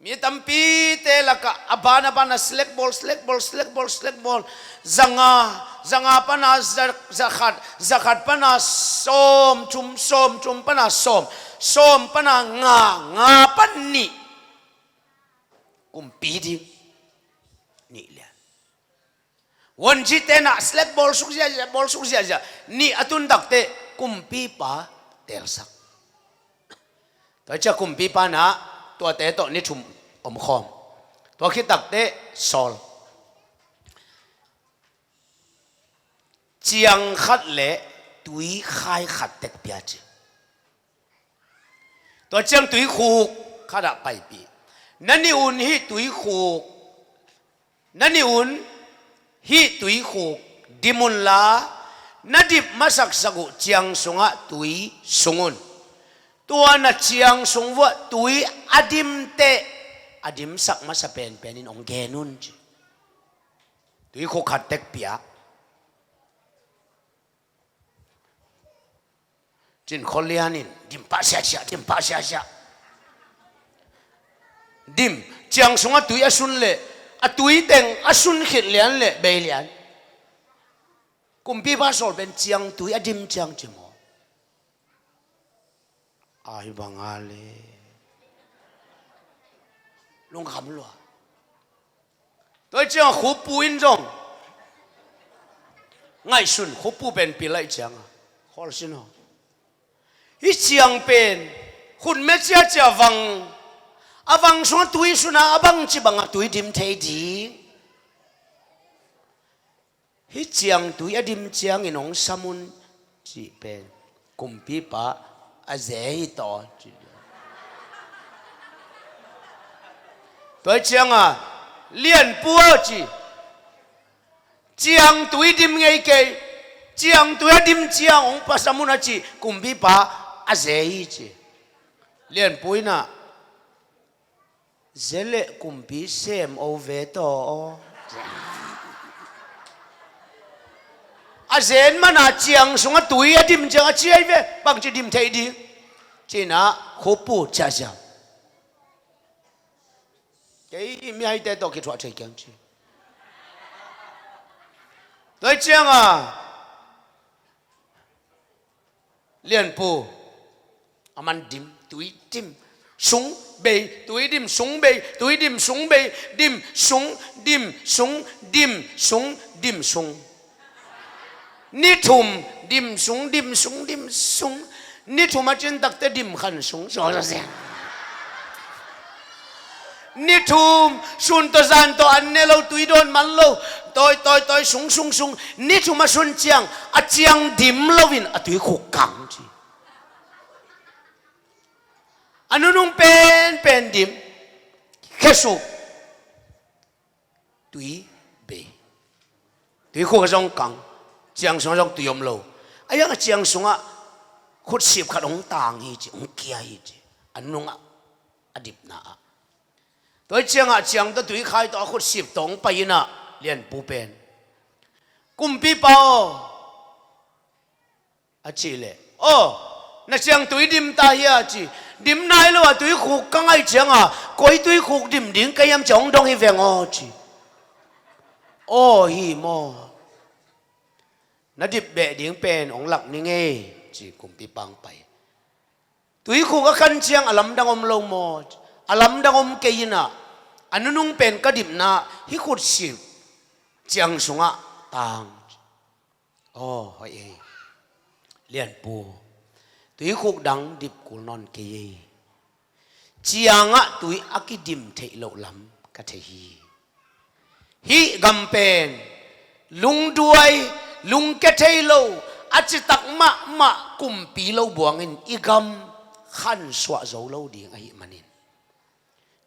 [SPEAKER 1] มีตั้มปีเตลักอาบานาสเล็กบอลจังปนาจักขัดปนาส้มจุมปนาส้มปนางาปันนี่กุมปีดินี่แหละวันที่เตนะสเล็กบอลสุกเสียนี่อตุนดักเตกุมปีป้าเตลสักแต่จะกุมปีป้านะตัวเตะตัวนี้ชุมอมคอมตัวคิดตักเตะซอลเจียงขัดเละตุยคายขัดเต็กเปียจตัวเจียงตุยคูกขัดไปปีนั่นนี่อุ่นฮิตุยคูกนั่นนี่อุ่นฮิตุยคูกดิมุนลานั่นดิบมาสักสักุเจียงสงะตุยสงุนตัวนัดเจียงสงวะตุยอดิมเตอดิมสักมาสเปนนินองเกนุนจีตุยโคขัดเต็กเปียจินคนเลียนินดิมป้าเสียดิมเจียงสงะตุยอสุนเละตุยเต็งอสุนขิดเลียนเละเบยเลียนกุมพีบาสโซเป็นเจียงตุยอดิมเจียงจิโมอาบังอาเลลงคำลัวตัวเจ้าขุปูอินจงง่ายสุดขุปูเป็นปีไรเจียงขอสินะอีเจียงเป็นคุณแม่เจ้าวังอาวังส่วนตุยสุนาอาบังจีบังตุยดิมเทดีอีเจียงตุยอดิมเจียงอินองสมุนจีเป็น กุมปีปะอาเจฮิต่อตัวเชียงเลียนปัวจีเจียงตุยดิมไงเกยเจียงตุยดิมเจียงองค์ปัสมุนจีกุมปีปะอาเจฮิจีเลียนปุยน่ะเจเลกุมปีเซมโอเวโตอาเจนมันเจียงสงตุยดิมเจียงเจียเวบางจีดิมเทดีจีน่ะขบูจ้าจ้าเฮ้ยไม่ให้แต่ตัวคิดว่าใช่ยังจีตัวเจียงเลียนปูมันดิมตุยดิมสงเบยตุยดิมสงเบยตุยดิมสงเบยดิมสงดิมสงดิมสงดิมสงนี่ทุ่มดิมสงดิมสงดิมสงนี่ทุ่มมาจนตักแต่ดิมขันสงสองเสียงนี่ทุ่มสุนตัวจันตัวอันเนเราตุยโดนมันเราตัวสงสงสงนี่ทุ่มมาสุนเจียงอาเจียงดิมเราวินอาตุยขุกกังจีอันนู้นเป็นดิมแค่สุตุยเบตุยขุกจงกังเจียงสงจงตุยมเราไอ้ยังเจียงสงขุดสิบขัดองต่างฮีจีองเกียฮีจีอันนู้นอดิบนาตัวเจียงตัวตุยขายตัวขุดสิบตองไปน่ะเรียนปูเป็นกุมปีเปาอาจีเลยโอ้นั่นเจียงตุยดิมตาเฮียจีดิมนายแล้วตุยขุกกังไอเจียงก้อยตุยขุกดิมดิ้งก็ยังจงดงฮีเวงจีโอ้ฮีโมนัดดิบเบดิ้งเป็นองหลักนี่ไงจีกุมปีปังไปตุยขุกก็ขันเจียงอลัมดังอมโลโมอลัมดังอมเกยินะอันนู้นเป็นกระดิบนะฮิคุดสิบเจียงสงะต่างโอ้เฮ้ยเลียนปูตุยขุกดังดิบกุลนอนเกยเจียงตุยอากิดิมเทโลลัมกะเทฮีกัมเป็นลุงด้วยลุงกะเทโลอาจิตักมะกุมปีโลบวงินอีกัมขันสวะโจโลดีไอมันิน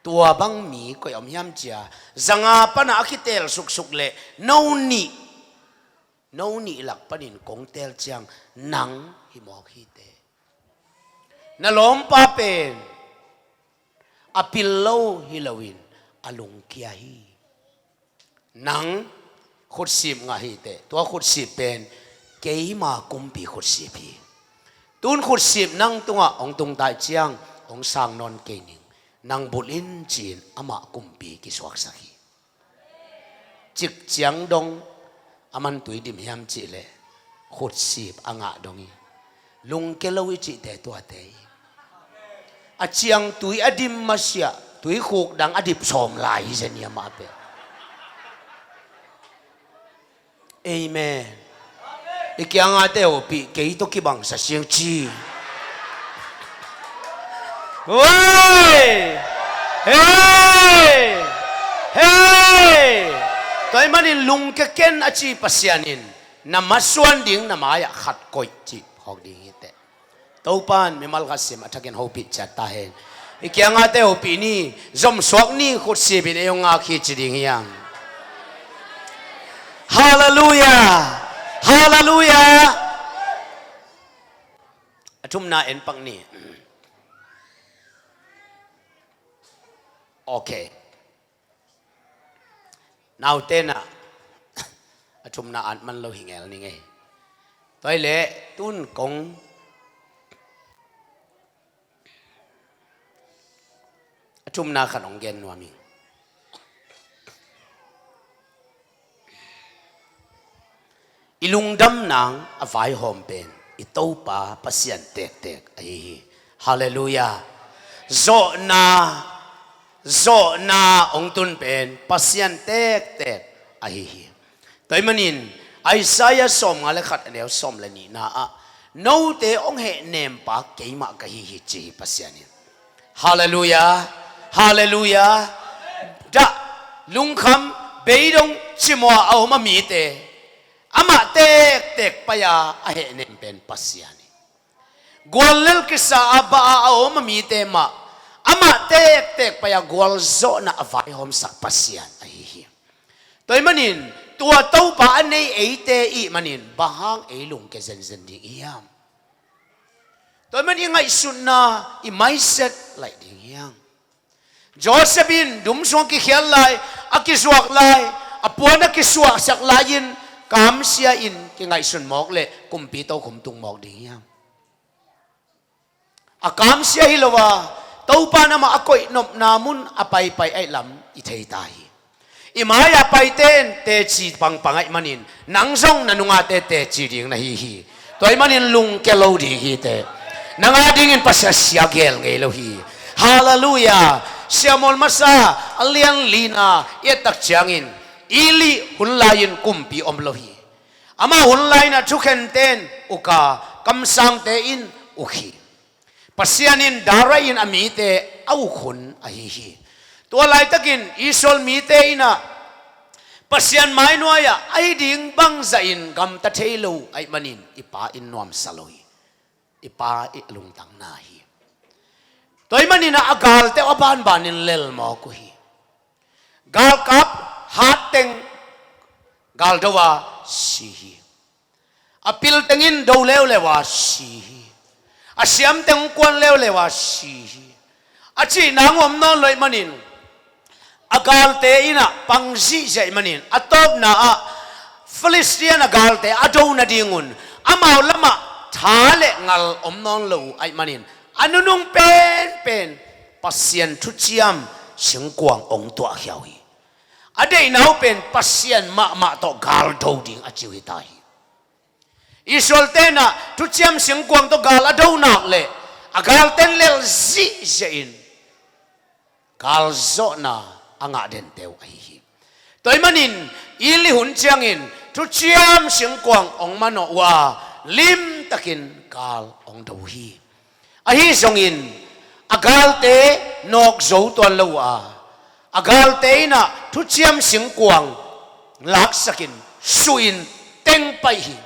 [SPEAKER 1] ตัวบังมีก็ยอมย้ำเจ้าจังอาปนักคิเตลสุกเล่โนนี่หลักปนินกงเตลเจียงหนังหิมอกฮิเตนั่นล้มป้าเป็นอพิลโลฮิลวินอลุงเกียฮีหนังขุดสิบงาฮิเตตัวขุดสิบเป็นเกี่ยมากุมปีขุดสิบพีตุนขุดสิบนั่งตัวองตุงตายเจียงองสร้างนอนเกนิงนางบุลินจีนอามากุมปีกิสวักสักจิกเจียงดงอามันตุยดิมยามจีเลขุดสิบอ่างดงอีลุงเกลวิจิแต่ตัวเตยอาเจียงตุยอดิมมาเสียตุยขุกดังอดิบสมลายเจนียมาเปเอเมนอีกอย่างอาเตโอปีเกยตุกิบังสัเสียงจีเฮ้ยเฮ้ยตัวมันนี่ลุงเกเกนอาชีปัสยานินน้ำมาส่วนดิ่งน้ำมาอยากขัดก้อยจีหอกดิ่งฮิตเตตัวปานไม่มาลกัสเซมาทักกันหูปิดจัดตาเห็นอีกอย่างอาเตหูปีนี่จอมสวกนี่ขุดเสียบินเองอาคีจีดิ่งยังฮาเลลูยาฮาเลลูยาทุ่มนาเอ็นปังนี่โอเคนาเต้นทุ่มนาอันมันเราหิงเอลนี่ไงตัวเล่ตุนกงทุ่มนาขนมเย็นวามิงอีลุงดำนางอภัยหอมเป็นอีโตป่าปัสยันเตกไอ้ฮาเลลูยาโจนาองตุนเป็นปัสยันเตกไอ้ตัวมันนินไอ้สายสมอะไรขัดเดียวสมเลยนี่นะโน้ตองเหเนมปากเกี่ยมากะฮิจีปัสยันฮาเลลูยาฮาเลลูยาจ้าลุงคำเบยดงชิมัวเอามามีเตอามาเตกไปยาเหเนมเป็นปัสยัน gwal kisa aba ao mami tema ama tek pa ya gwal zo na avai hom sak pasian ai hi toy manin tua tau pa anei eite I manin bahang elung ke zen ding iam toy man ingai sunna I mindset lai ding yang Josephine dum song ki khial lai akisuak lai apuana kisuak sak lain kam sia in ki ngai sun mok le kumpi to kum tung mok ding yang akam sia hilowa tau pa na ma akoi nop namun apai pai ai lam I thei tai imaya pai ten te chi pang pangai manin nang song nanunga te chi ding na hi toy manin lung ke lo di hi te nanga ding in pasya sia gel ngei lo hi hallelujah siamol masa alian lina etak changin ili hunlain kumpi om lo hi ama hunlaina thuken ten uka kamsang te in ukhi pasianin darain amite au khun a hi tua lai takin isol mi te ina pasian mai noya ai ding bang za in gam ta thelo ai manin ipa in nuam saloi ipa I lung tang na hi toy manina agal te aban banin lel mo ko hi gal kap hat teng gal dawa si hi apil tengin do lew lewa si hi asiam teng kwan lew lewa si hi achi nangom non loi manin agal te ina pangsi jai manin atop na a Philistine agal te ado na dingun amaw lama thale ngal omnon lo ai manin anunung pen pasien thuchiam singkwang ong to hiawi adei nau pen pasien ma to gal do ding achiwi tai isol tena thuchiam singkwang to gal ado nak le agal ten lel zi jain gal zo na anga den teu ai hi toy manin ili hun changin thuchiam singkwang ong mano wa lim takin gal ong do hi ahi songin agal te nok zo ton lo a agal te na thuchiam singkwang lak sakin suin teng pai hi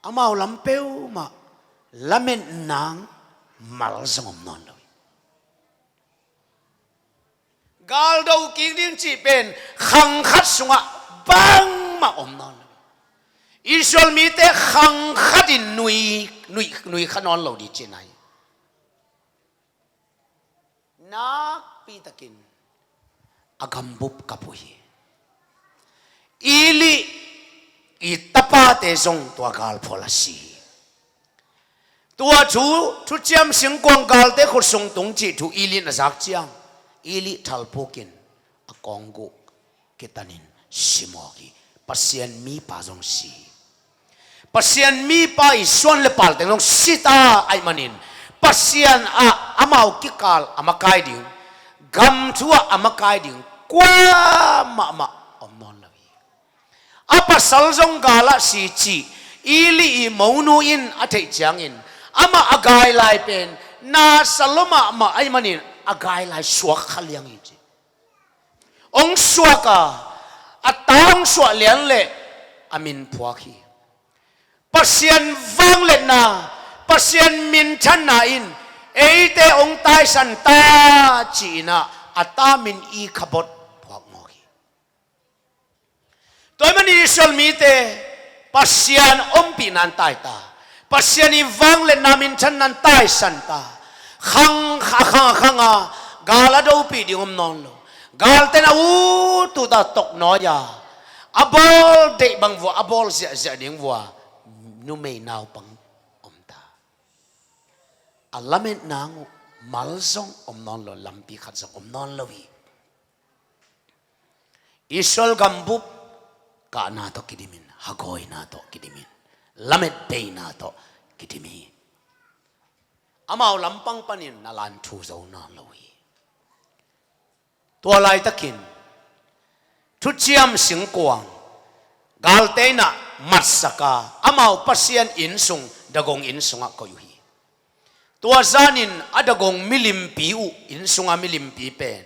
[SPEAKER 1] amao lampeu ma lamen nang mal zongom non lo gal do ki ding chi pen khang khat sunga bang ma om non Israel mi te khang khatin nui khanon lo di chinai nak pi takin agambup kapuhi ili itapa te zong tua gal polasi tua chu chiam singkwang gal te khut song tung chi thu ili na zak chiang ili thalpokin akonggu kitanin simogi pasien mi pa zong si pasian mi pa isuan le pal teng long sita ai manin pasian a amau kikal amakai ding gam thua amakai ding kwa ma omnon lawi apa saljong gala si chi ili I monu in athei chang in ama agai lai pen na saloma ma ai manin agai lai suak khaliang I chi ong suaka atang suak lian le amin phuaki pasian vang le na pasian min chan na in eite ong tai san ta chi na atamin I khabot phok mohi toy mani sol mi te pasian om pi nan tai ta pasian I vang le na min chan nan tai san ta khang a gala do pi ding om non lo gal ten a u tu ta tok no ya abol de bang vo abol sia ding vo nu mei nau pang om ta alamet nang malzong om non lo lampi khat zong om non lo wi isol gambup ka na to kidimin hagoi na to kidimin lamet pe na to kidimi amao lampang panin na lan thu zo na lo wi tua lai takin thu chiam singkwang gal te na matsaka amao pasian insung dagong insunga ko yuhi tua zanin adagong milim piu insunga milim pi pen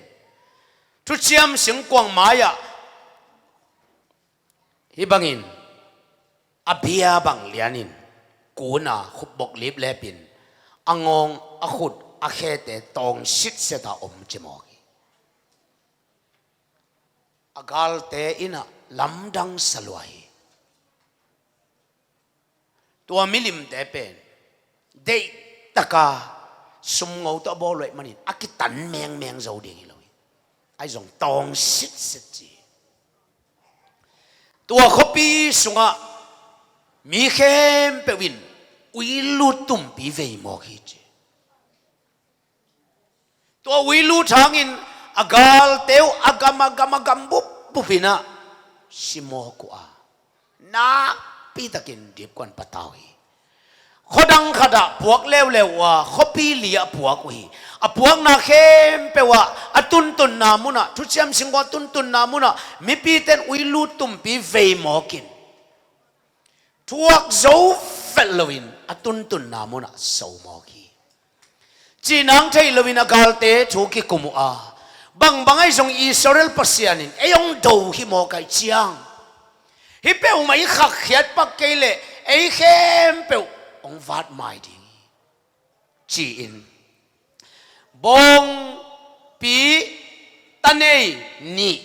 [SPEAKER 1] thu chiam singkwang maya hibangin abia bang lianin กูน่ะขุบบกลิบเล่ปินอังงอขุดอเคเตตองชิดเสตาอมจมอกีอากาลเตอินะลำดังสลวยตัวมิลิมเตเป็นเดตะกาสมงตัวบอลเลยมันนี่อากิตันแมงเจ้าเดียงเลยไอ้จงตองชิดเสจีตัวขบีสงะมีเข้มเปวินวิลุตุมปีเวมอกิจตัววิลุทางอินอากาลเตวอากามบุปินะชิโมกัวนักปีตะกินดิบกวนปะตาวีขดังขดาพวกเลวว่าขปีเลียพวกวีพวกนาเข้มเปว่าตุนนามุนะทุกเช้าสิงว่าตุนนามุนะมีปีเต็นวิลุตุมปีเวมอกินทวกโซเฟลวินตุนนามุนะโซมอกีจีนังไทยลวินอากาลเตถูกิกุมุอาบางไอ้ทรงอิสราเอลปัสยานินไอ้ยองดูฮิโมไกจียงฮิเปวไม่ขักเขียดปักเกลไอ้เข้มเปวองวัดไม่ดีจีอินบงปีตันเอนี่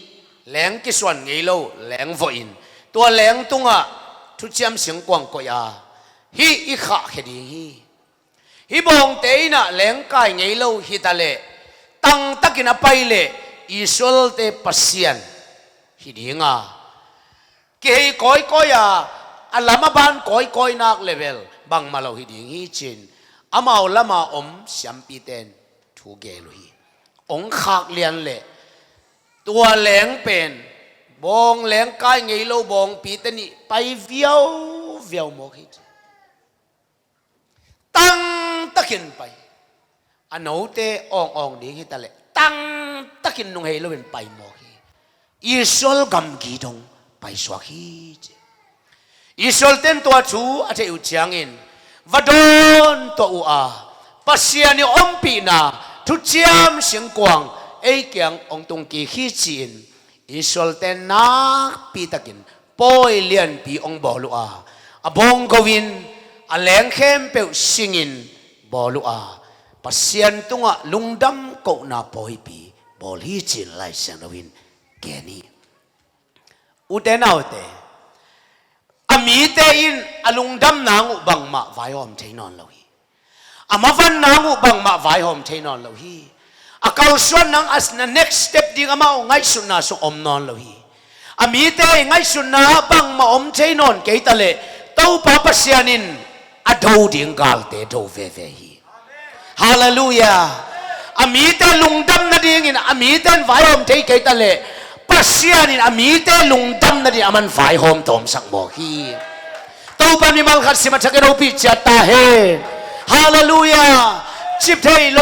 [SPEAKER 1] แหลงกิสวนไงโลแหลงฟอินตัวแหลงตุงอ่ะทุกเช้าเสียงกวางก็ยาฮิอีขักเขดีฮิบงเตยน่ะแหลงกายไงโลฮิตาเลตั้งตักินไปเลยอิสราเอลเตปัสยานฮิดีงาเกย์ก้อยอัลลามาบานก้อยนักเลเวลบางมาเราฮิดีฮิจินอามาอัลลามาสัมปีเตนถูกเกลุฮีองขักเลียนเล่ตัวแหลงเป็นบงแหลงกายไงโลบงปีเตนี่ไปเวียวโมกิจตั้งตักินไปอันนู้เตองดีฮิตาเลตั้งตักินนุ่งเฮโลเป็นไปโมกีอิสราเอลกำกีดงไปสวากีอิสราเอลเต็นตัวชูอาจจะอุจยังอินวัดอนตัวอุอาปัสยานิอมปีนาทุจยามเสียงกวางไอ้เกียงองตรงกีฮิจินอิสราเอลเต็นนักปีตะกินปอยเลียนปีองบอลุอาบงกวินแหลงเข้มเปวสิงินบอลุอาปัสยันตุงะลุงดำก็น่าปอยปีบอลฮิจินไลเซนวินแกนี่อุเตนาอุเตอามีเตอินลุงดำนางอุบังมาไว้หอมเทนอนเลวีอามาฟันนางอุบังมาไว้หอมเทนอนเลวีอาเกาส่วนนางอัสนา next step ดีอามาไงสุนาสุอมนอนเลวีอามีเตไงสุนาบังมาอมเทนอนเกยตะเลเต้าปาปัสยันินอดูดิงกาลเตดูเวฮีฮาเลลูยาอามีเตลุงดำนาดีงินอามีเตนไฟหอมเทเกตะเลปัสยานินอามีเตลุงดำนาดีอามันไฟหอมตอมสักโมกีตัวปานิมัลขัดสิมาชักเราพิจารณาเฮฮาเลลูยาจิบเทโล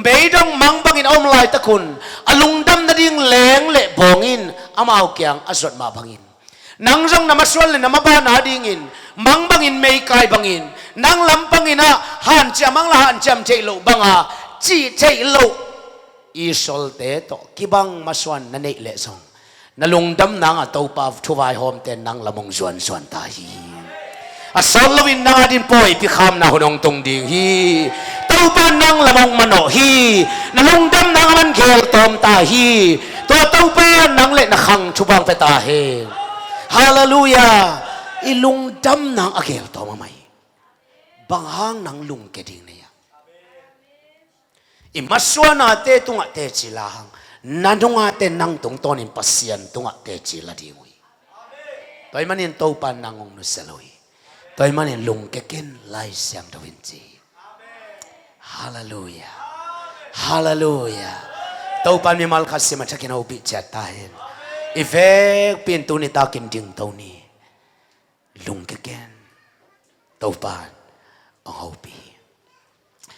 [SPEAKER 1] เบยดงมังบังอินอมลายตะคุณอาลุงดำนาดีแหลงเละบองอินอามาเอาเกียงอสวดมาบังอินนังจงนำมาสวดเลยนำมาบ้านหาดิงินมังบังอินไม่ไกลบังอินนังลำบังอินะหันจามังละหันจำเทโลบังอาจีเทโลอิสราเอลเตโตกิบังมาสวนนั่นเองเลสงนลุงดำนางตัวปาทุวายหอมเตนนังละมงสวนตาฮีอาสลวินนาดินปอยพิคามนาหนองตรงดีฮีตัวปานังละมงมโนฮีนลุงดำนางมันเขลตอมตาฮีตัวปานังเละนักขังชุบังไปตาเฮฮาเลลูยาอีลุงดำนางอเกลตอมาไหมบางห้างนางลุงเกดิ่งเนี่ยอิมาสวนาเตตุงะเตจิลาหังนันตุงะเตนังตรงตอนินปัสยันตุงะเตจิลาดีงวยตัวมันยังโตปันนางองนุสลอยตัวมันยังลุงเกกินไลเสียงดวินจีฮาเลลูยาฮาเลลูยาโตปันมีมัลคัสเซมาชักกินเอาบิจัตตาเห็นอีเฟกเปลี่ยนตัวนี้ตากินจึงตัวนี้ลุงเกกินโตปันเอาปี